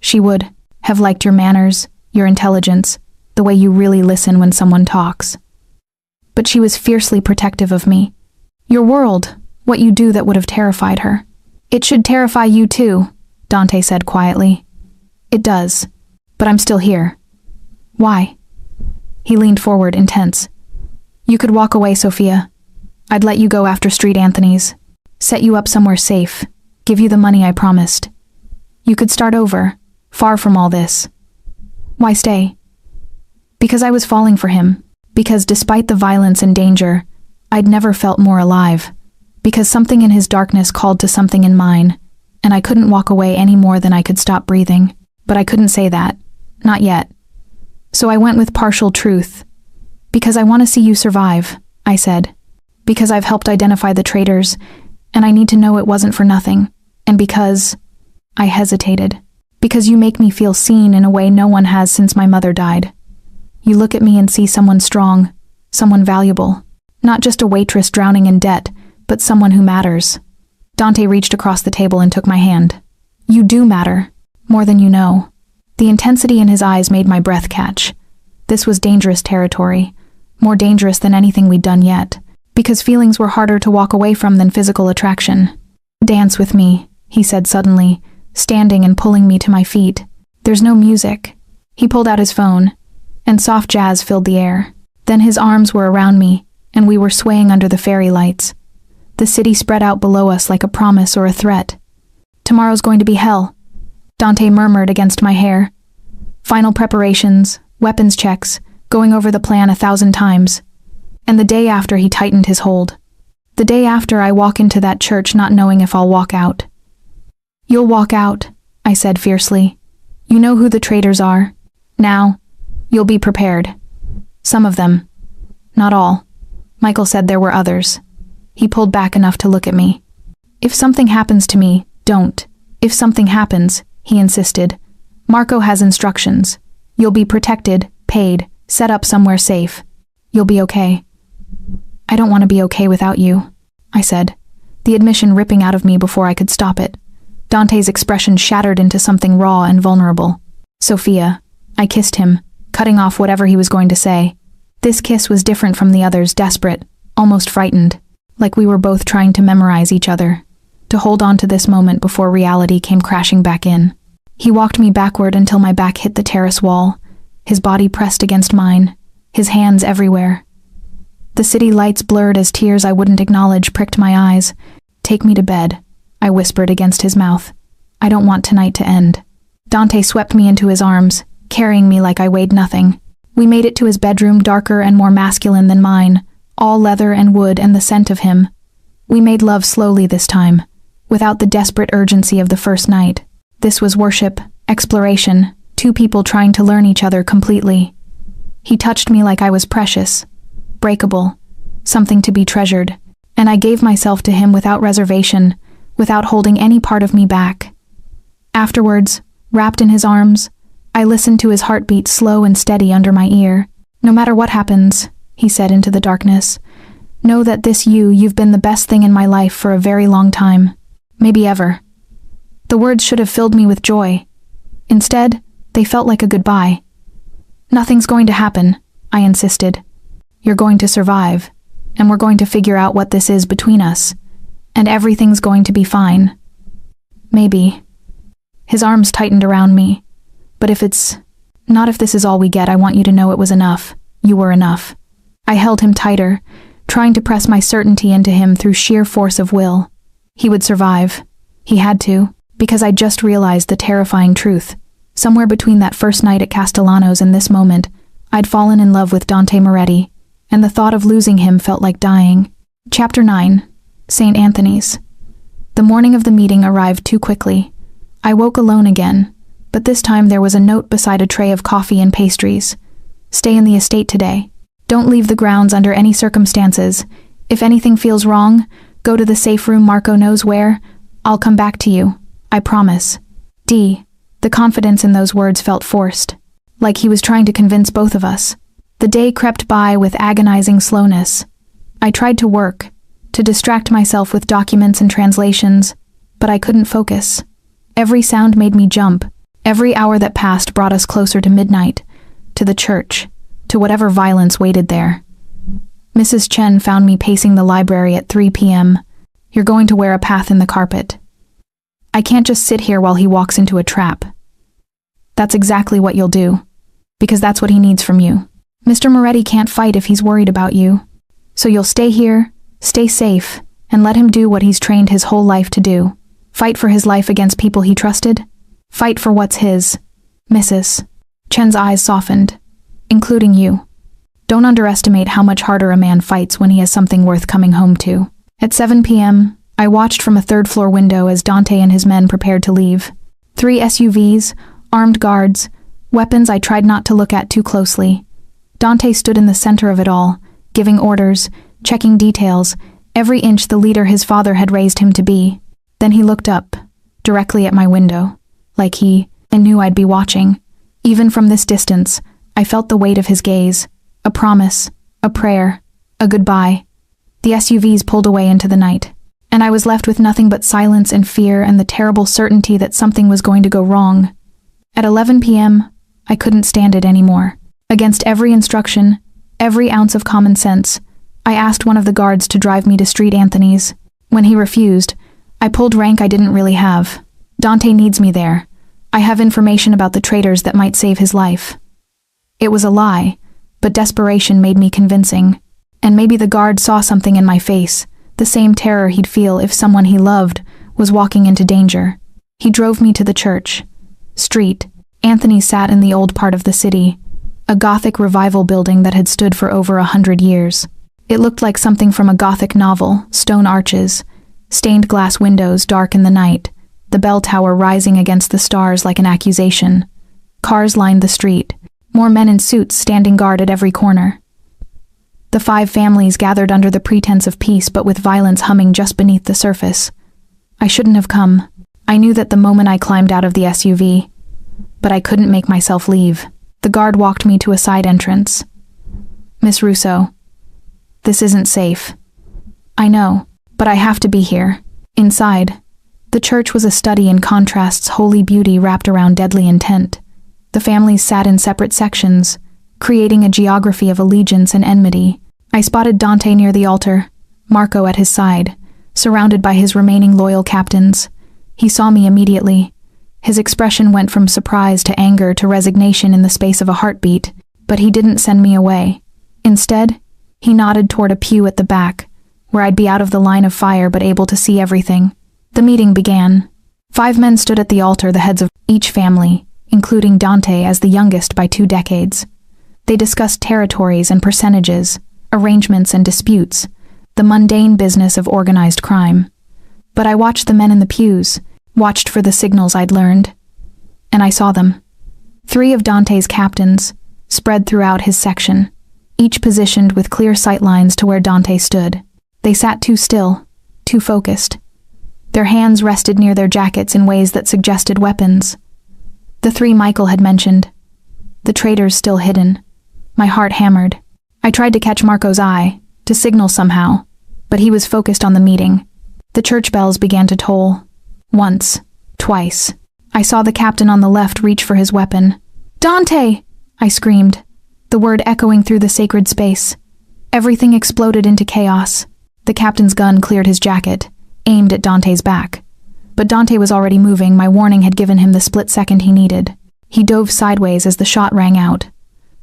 She would have liked your manners, your intelligence, the way you really listen when someone talks. But she was fiercely protective of me. Your world, what you do that would have terrified her. It should terrify you too, Dante said quietly. It does, but I'm still here. Why? He leaned forward, intense. You could walk away, Sophia. I'd let you go after Street Anthony's, set you up somewhere safe, give you the money I promised. You could start over, far from all this. Why stay? Because I was falling for him. Because despite the violence and danger, I'd never felt more alive. Because something in his darkness called to something in mine, and I couldn't walk away any more than I could stop breathing. But I couldn't say that. Not yet. So I went with partial truth. Because I want to see you survive, I said. Because I've helped identify the traitors, and I need to know it wasn't for nothing. And because... I hesitated. Because you make me feel seen in a way no one has since my mother died. You look at me and see someone strong, someone valuable. Not just a waitress drowning in debt, but someone who matters. Dante reached across the table and took my hand. You do matter, more than you know. The intensity in his eyes made my breath catch. This was dangerous territory, more dangerous than anything we'd done yet, because feelings were harder to walk away from than physical attraction. Dance with me, he said suddenly, standing and pulling me to my feet. There's no music. He pulled out his phone, and soft jazz filled the air. Then his arms were around me, and we were swaying under the fairy lights. The city spread out below us like a promise or a threat. Tomorrow's going to be hell, Dante murmured against my hair. Final preparations, weapons checks, going over the plan 1,000 times. And the day after he tightened his hold. The day after I walk into that church not knowing if I'll walk out. You'll walk out, I said fiercely. You know who the traitors are. Now, you'll be prepared. Some of them. Not all. Michael said there were others. He pulled back enough to look at me. If something happens to me, don't. If something happens, he insisted. Marco has instructions. You'll be protected, paid, set up somewhere safe. You'll be okay. I don't want to be okay without you, I said, the admission ripping out of me before I could stop it. Dante's expression shattered into something raw and vulnerable. Sophia. I kissed him, cutting off whatever he was going to say. This kiss was different from the others, desperate, almost frightened, like we were both trying to memorize each other, to hold on to this moment before reality came crashing back in. He walked me backward until my back hit the terrace wall, his body pressed against mine, his hands everywhere. The city lights blurred as tears I wouldn't acknowledge pricked my eyes. Take me to bed, I whispered against his mouth. I don't want tonight to end. Dante swept me into his arms, carrying me like I weighed nothing. We made it to his bedroom, darker and more masculine than mine, all leather and wood and the scent of him. We made love slowly this time, without the desperate urgency of the first night. This was worship, exploration, two people trying to learn each other completely. He touched me like I was precious, breakable, something to be treasured, and I gave myself to him without reservation, without holding any part of me back. Afterwards, wrapped in his arms, I listened to his heartbeat slow and steady under my ear. No matter what happens, he said into the darkness, know that you've been the best thing in my life for a very long time, maybe ever. The words should have filled me with joy. Instead, they felt like a goodbye. Nothing's going to happen, I insisted. You're going to survive, and we're going to figure out what this is between us, and everything's going to be fine. Maybe. His arms tightened around me. But if this is all we get, I want you to know it was enough. You were enough. I held him tighter, trying to press my certainty into him through sheer force of will. He would survive. He had to, because I just realized the terrifying truth. Somewhere between that first night at Castellano's and this moment, I'd fallen in love with Dante Moretti, and the thought of losing him felt like dying. Chapter 9. St. Anthony's. The morning of the meeting arrived too quickly. I woke alone again, but this time there was a note beside a tray of coffee and pastries. Stay in the estate today. Don't leave the grounds under any circumstances. If anything feels wrong, go to the safe room Marco knows where. I'll come back to you. I promise. D. The The confidence in those words felt forced, like he was trying to convince both of us. The day crept by with agonizing slowness. I tried to work, to distract myself with documents and translations, but I couldn't focus. Every sound made me jump. Every hour that passed brought us closer to midnight, to the church, to whatever violence waited there. Mrs. Chen found me pacing the library at 3 p.m. "You're going to wear a path in the carpet. I can't just sit here while he walks into a trap." "That's exactly what you'll do, because that's what he needs from you. Mr. Moretti can't fight if he's worried about you. So you'll stay here, stay safe, and let him do what he's trained his whole life to do. Fight for his life against people he trusted. Fight for what's his." "Mrs." Chen's eyes softened. "Including you. Don't underestimate how much harder a man fights when he has something worth coming home to." At 7 p.m., I watched from a third-floor window as Dante and his men prepared to leave. 3 SUVs, armed guards, weapons I tried not to look at too closely. Dante stood in the center of it all, giving orders, checking details, every inch the leader his father had raised him to be. Then he looked up, directly at my window, like he knew I'd be watching. Even from this distance, I felt the weight of his gaze, a promise, a prayer, a goodbye. The SUVs pulled away into the night, and I was left with nothing but silence and fear and the terrible certainty that something was going to go wrong. At 11 p.m., I couldn't stand it anymore. Against every instruction, every ounce of common sense, I asked one of the guards to drive me to Street Anthony's. When he refused, I pulled rank I didn't really have. "Dante needs me there. I have information about the traitors that might save his life." It was a lie, but desperation made me convincing. And maybe the guard saw something in my face, the same terror he'd feel if someone he loved was walking into danger. He drove me to the church. Street Anthony sat in the old part of the city, a Gothic revival building that had stood for over 100 years. It looked like something from a Gothic novel, stone arches, stained glass windows dark in the night, the bell tower rising against the stars like an accusation. Cars lined the street, more men in suits standing guard at every corner. The 5 families gathered under the pretense of peace but with violence humming just beneath the surface. I shouldn't have come. I knew that the moment I climbed out of the SUV, but I couldn't make myself leave. The guard walked me to a side entrance. "Miss Russo, this isn't safe." "I know, but I have to be here." Inside, the church was a study in contrasts, holy beauty wrapped around deadly intent. The families sat in separate sections, creating a geography of allegiance and enmity. I spotted Dante near the altar, Marco at his side, surrounded by his remaining loyal captains. He saw me immediately. His expression went from surprise to anger to resignation in the space of a heartbeat, but he didn't send me away. Instead, he nodded toward a pew at the back, where I'd be out of the line of fire but able to see everything. The meeting began. 5 men stood at the altar, the heads of each family, including Dante as the youngest by 2 decades. They discussed territories and percentages, arrangements and disputes, the mundane business of organized crime. But I watched the men in the pews, watched for the signals I'd learned, and I saw them. 3 of Dante's captains, spread throughout his section, each positioned with clear sightlines to where Dante stood. They sat too still, too focused. Their hands rested near their jackets in ways that suggested weapons. The 3 Michael had mentioned, the traitors still hidden. My heart hammered. I tried to catch Marco's eye, to signal somehow, but he was focused on the meeting. The church bells began to toll. Once, twice. I saw the captain on the left reach for his weapon. "Dante!" I screamed, the word echoing through the sacred space. Everything exploded into chaos. The captain's gun cleared his jacket, aimed at Dante's back. But Dante was already moving. My warning had given him the split second he needed. He dove sideways as the shot rang out,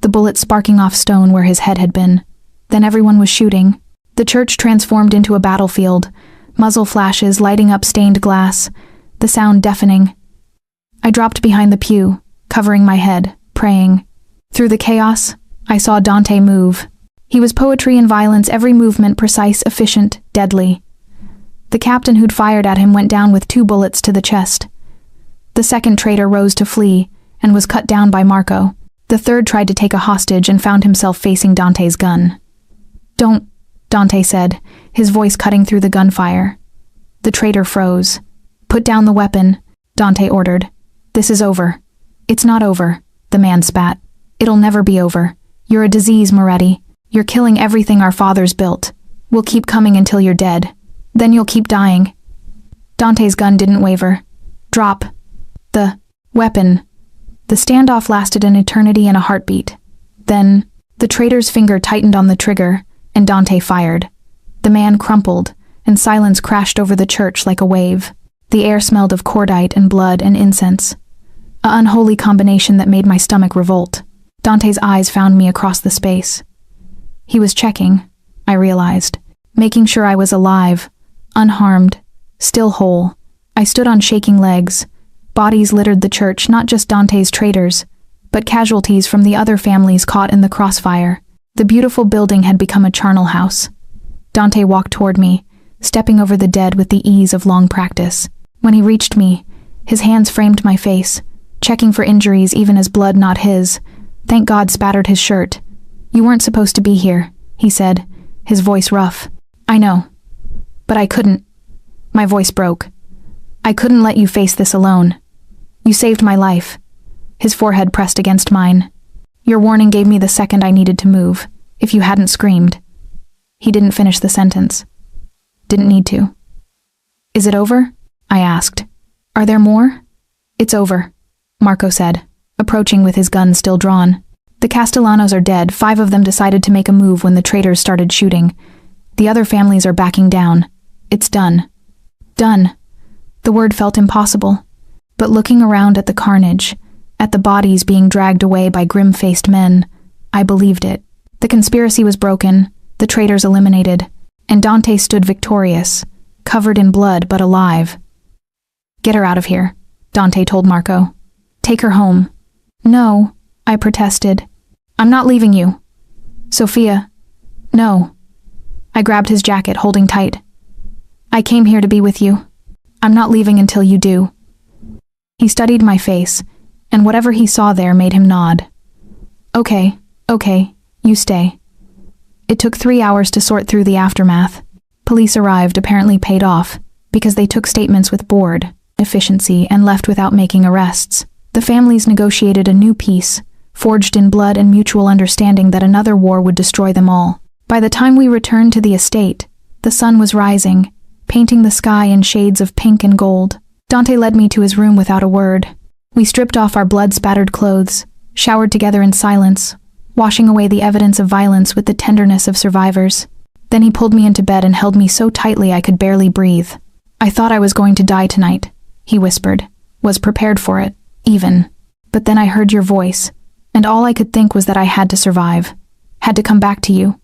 the bullet sparking off stone where his head had been. Then everyone was shooting. The church transformed into a battlefield, muzzle flashes lighting up stained glass, the sound deafening. I dropped behind the pew, covering my head, praying. Through the chaos, I saw Dante move. He was poetry and violence, every movement precise, efficient, deadly. The captain who'd fired at him went down with 2 bullets to the chest. The second traitor rose to flee and was cut down by Marco. The third tried to take a hostage and found himself facing Dante's gun. "Don't," Dante said, his voice cutting through the gunfire. The traitor froze. "Put down the weapon," Dante ordered. This is over. It's not over, the man spat. It'll never be over. You're a disease, Moretti. You're killing everything our fathers built. We'll keep coming until you're dead. Then you'll keep dying. Dante's gun didn't waver. Drop the weapon. The standoff lasted an eternity and a heartbeat. Then, the traitor's finger tightened on the trigger, and Dante fired. The man crumpled, and silence crashed over the church like a wave. The air smelled of cordite and blood and incense. An unholy combination that made my stomach revolt. Dante's eyes found me across the space. He was checking, I realized, making sure I was alive, unharmed, still whole. I stood on shaking legs. Bodies littered the church, not just Dante's traitors, but casualties from the other families caught in the crossfire. The beautiful building had become a charnel house. Dante walked toward me, stepping over the dead with the ease of long practice. When he reached me, his hands framed my face, checking for injuries even as blood not his. Thank God spattered his shirt. You weren't supposed to be here, he said, his voice rough. I know. But I couldn't. My voice broke. I couldn't let you face this alone. You saved my life. His forehead pressed against mine. Your warning gave me the second I needed to move, if you hadn't screamed. He didn't finish the sentence. Didn't need to. Is it over? I asked. Are there more? It's over, Marco said, approaching with his gun still drawn. The Castellanos are dead. 5 of them decided to make a move when the traitors started shooting. The other families are backing down. It's done. Done. The word felt impossible. But looking around at the carnage, at the bodies being dragged away by grim-faced men, I believed it. The conspiracy was broken, the traitors eliminated, and Dante stood victorious, covered in blood but alive. Get her out of here, Dante told Marco. Take her home. No, I protested. I'm not leaving you. Sophia. No. I grabbed his jacket, holding tight. I came here to be with you. I'm not leaving until you do. He studied my face, and whatever he saw there made him nod. Okay, you stay. It took 3 hours to sort through the aftermath. Police arrived, apparently paid off, because they took statements with bored efficiency and left without making arrests. The families negotiated a new peace, forged in blood and mutual understanding that another war would destroy them all. By the time we returned to the estate, the sun was rising, painting the sky in shades of pink and gold. Dante led me to his room without a word. We stripped off our blood-spattered clothes, showered together in silence, washing away the evidence of violence with the tenderness of survivors. Then he pulled me into bed and held me so tightly I could barely breathe. I thought I was going to die tonight, he whispered, was prepared for it, even. But then I heard your voice, and all I could think was that I had to survive, had to come back to you.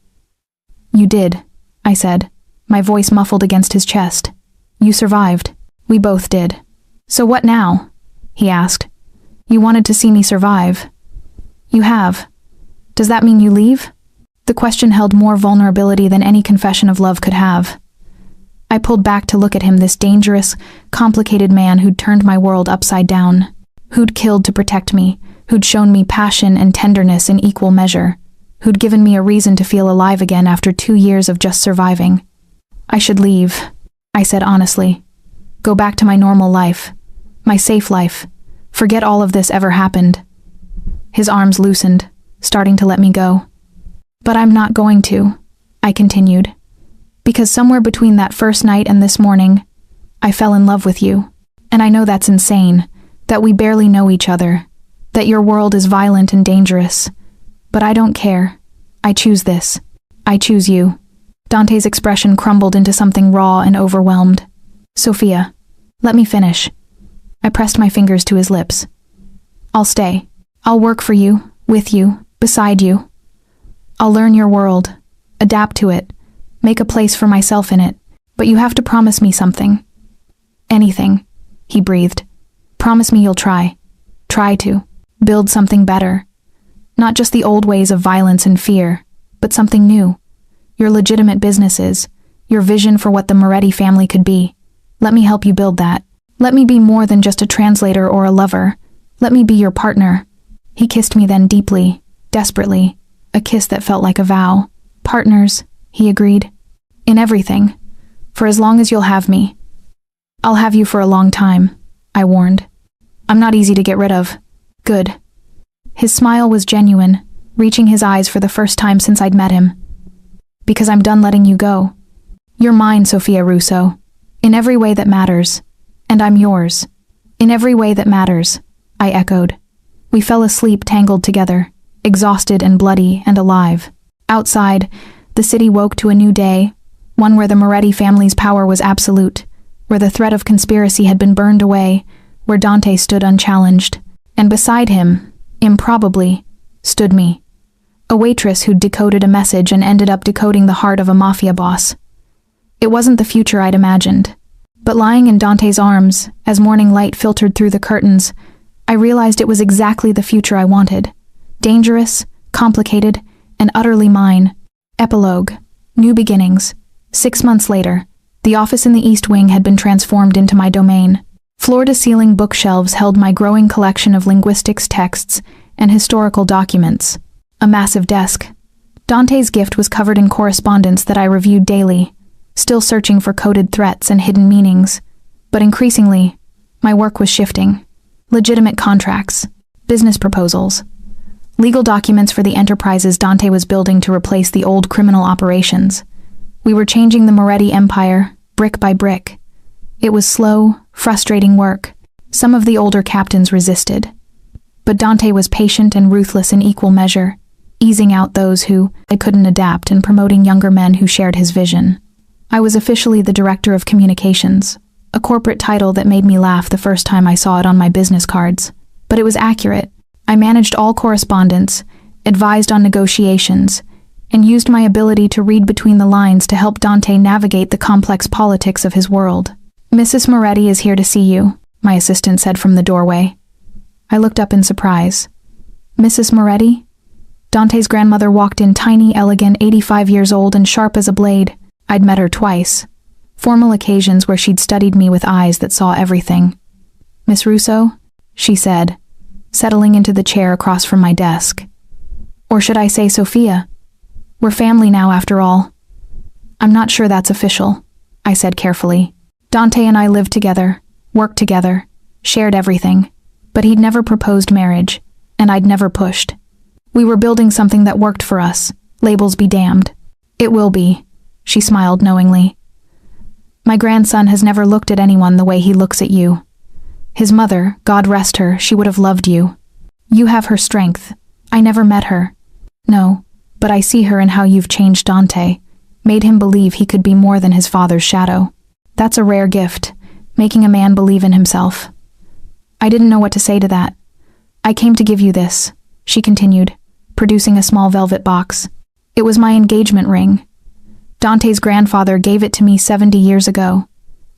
You did, I said, my voice muffled against his chest. You survived. We both did. So what now? He asked. You wanted to see me survive. You have. Does that mean you leave? The question held more vulnerability than any confession of love could have. I pulled back to look at him, this dangerous, complicated man who'd turned my world upside down, who'd killed to protect me, who'd shown me passion and tenderness in equal measure, who'd given me a reason to feel alive again after 2 years of just surviving. I should leave, I said honestly. Go back to my normal life, my safe life. Forget all of this ever happened. His arms loosened, starting to let me go. But I'm not going to, I continued, because somewhere between that first night and this morning, I fell in love with you. And I know that's insane, that we barely know each other, that your world is violent and dangerous. But I don't care. I choose this. I choose you. Dante's expression crumbled into something raw and overwhelmed. Sophia, let me finish. I pressed my fingers to his lips. I'll stay. I'll work for you, with you, beside you. I'll learn your world, adapt to it, make a place for myself in it, but you have to promise me something. Anything, he breathed. Promise me you'll try to, build something better. Not just the old ways of violence and fear, but something new. Your legitimate businesses, your vision for what the Moretti family could be. Let me help you build that. Let me be more than just a translator or a lover. Let me be your partner. He kissed me then deeply, desperately, a kiss that felt like a vow. Partners, he agreed. In everything. For as long as you'll have me. I'll have you for a long time, I warned. I'm not easy to get rid of. Good. His smile was genuine, reaching his eyes for the first time since I'd met him. Because I'm done letting you go. You're mine, Sophia Russo. In every way that matters. And I'm yours. In every way that matters, I echoed. We fell asleep tangled together, exhausted and bloody and alive. Outside, the city woke to a new day, one where the Moretti family's power was absolute, where the threat of conspiracy had been burned away, where Dante stood unchallenged. And beside him, improbably, stood me. A waitress who'd decoded a message and ended up decoding the heart of a mafia boss. It wasn't the future I'd imagined. But lying in Dante's arms, as morning light filtered through the curtains, I realized it was exactly the future I wanted. Dangerous, complicated, and utterly mine. Epilogue. New beginnings. 6 months later, the office in the East Wing had been transformed into my domain. Floor-to-ceiling bookshelves held my growing collection of linguistics texts and historical documents. A massive desk. Dante's gift was covered in correspondence that I reviewed daily, still searching for coded threats and hidden meanings. But increasingly, my work was shifting. Legitimate contracts, business proposals, legal documents for the enterprises Dante was building to replace the old criminal operations. We were changing the Moretti empire, brick by brick. It was slow, frustrating work. Some of the older captains resisted. But Dante was patient and ruthless in equal measure, easing out those who couldn't adapt and promoting younger men who shared his vision. I was officially the director of communications, a corporate title that made me laugh the first time I saw it on my business cards. But it was accurate. I managed all correspondence, advised on negotiations, and used my ability to read between the lines to help Dante navigate the complex politics of his world. Mrs. Moretti is here to see you, my assistant said from the doorway. I looked up in surprise. Mrs. Moretti? Dante's grandmother walked in, tiny, elegant, 85 years old and sharp as a blade. I'd met her twice. Formal occasions where she'd studied me with eyes that saw everything. Miss Russo? She said, settling into the chair across from my desk. Or should I say Sophia? We're family now, after all. I'm not sure that's official, I said carefully. Dante and I lived together, worked together, shared everything, but he'd never proposed marriage, and I'd never pushed. We were building something that worked for us, labels be damned. It will be, she smiled knowingly. My grandson has never looked at anyone the way he looks at you. His mother, God rest her, she would have loved you. You have her strength. I never met her. No, but I see her in how you've changed Dante, made him believe he could be more than his father's shadow. That's a rare gift, making a man believe in himself. I didn't know what to say to that. I came to give you this, she continued, producing a small velvet box. It was my engagement ring. Dante's grandfather gave it to me 70 years ago.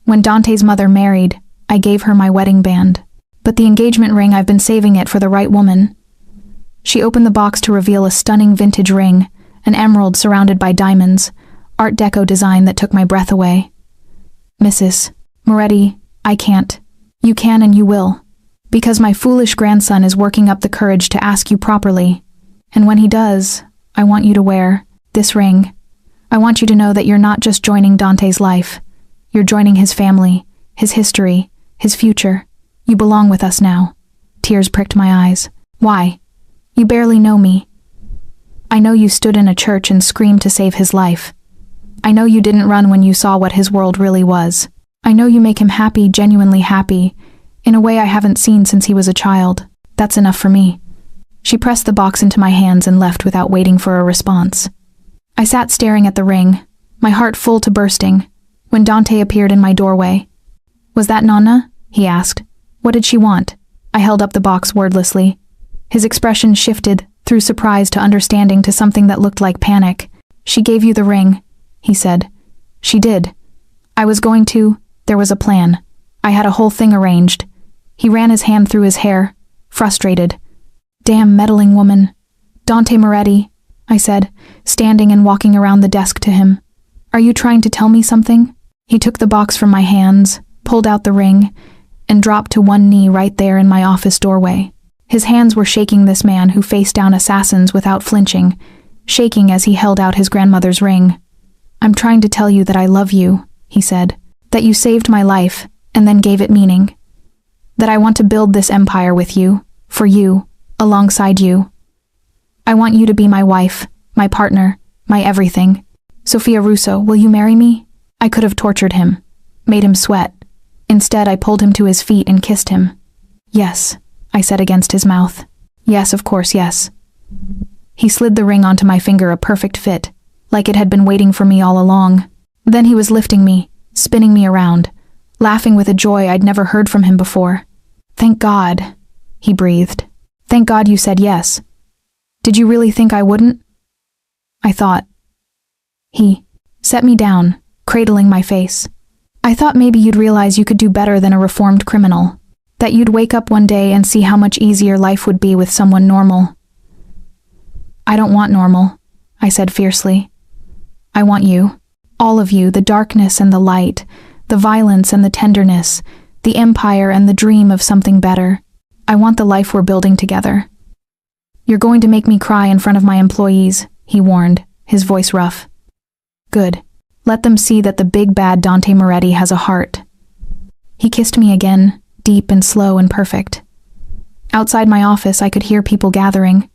When Dante's mother married, I gave her my wedding band. But the engagement ring, I've been saving it for the right woman. She opened the box to reveal a stunning vintage ring, an emerald surrounded by diamonds, Art Deco design that took my breath away. Mrs. Moretti, I can't. You can and you will. Because my foolish grandson is working up the courage to ask you properly. And when he does, I want you to wear this ring. I want you to know that you're not just joining Dante's life. You're joining his family, his history, his future. You belong with us now. Tears pricked my eyes. Why? You barely know me. I know you stood in a church and screamed to save his life. I know you didn't run when you saw what his world really was. I know you make him happy, genuinely happy, in a way I haven't seen since he was a child. That's enough for me. She pressed the box into my hands and left without waiting for a response. I sat staring at the ring, my heart full to bursting, when Dante appeared in my doorway. Was that Nonna? He asked. What did she want? I held up the box wordlessly. His expression shifted, through surprise to understanding to something that looked like panic. She gave you the ring, he said. She did. I was going to. There was a plan. I had a whole thing arranged. He ran his hand through his hair, frustrated. Damn meddling woman. Dante Moretti, I said, standing and walking around the desk to him. Are you trying to tell me something? He took the box from my hands, pulled out the ring, and dropped to one knee right there in my office doorway. His hands were shaking, this man who faced down assassins without flinching, shaking as he held out his grandmother's ring. I'm trying to tell you that I love you, he said, that you saved my life, and then gave it meaning. That I want to build this empire with you, for you, alongside you. I want you to be my wife, my partner, my everything. Sophia Russo, will you marry me? I could have tortured him, made him sweat. Instead, I pulled him to his feet and kissed him. Yes, I said against his mouth. Yes, of course, yes. He slid the ring onto my finger, a perfect fit, like it had been waiting for me all along. Then he was lifting me, spinning me around, laughing with a joy I'd never heard from him before. Thank God, he breathed. Thank God you said yes. Did you really think I wouldn't? I thought. He set me down, cradling my face. I thought maybe you'd realize you could do better than a reformed criminal. That you'd wake up one day and see how much easier life would be with someone normal. I don't want normal, I said fiercely. I want you. All of you, the darkness and the light, the violence and the tenderness, the empire and the dream of something better. I want the life we're building together. You're going to make me cry in front of my employees, he warned, his voice rough. Good. Let them see that the big bad Dante Moretti has a heart. He kissed me again, deep and slow and perfect. Outside my office, I could hear people gathering,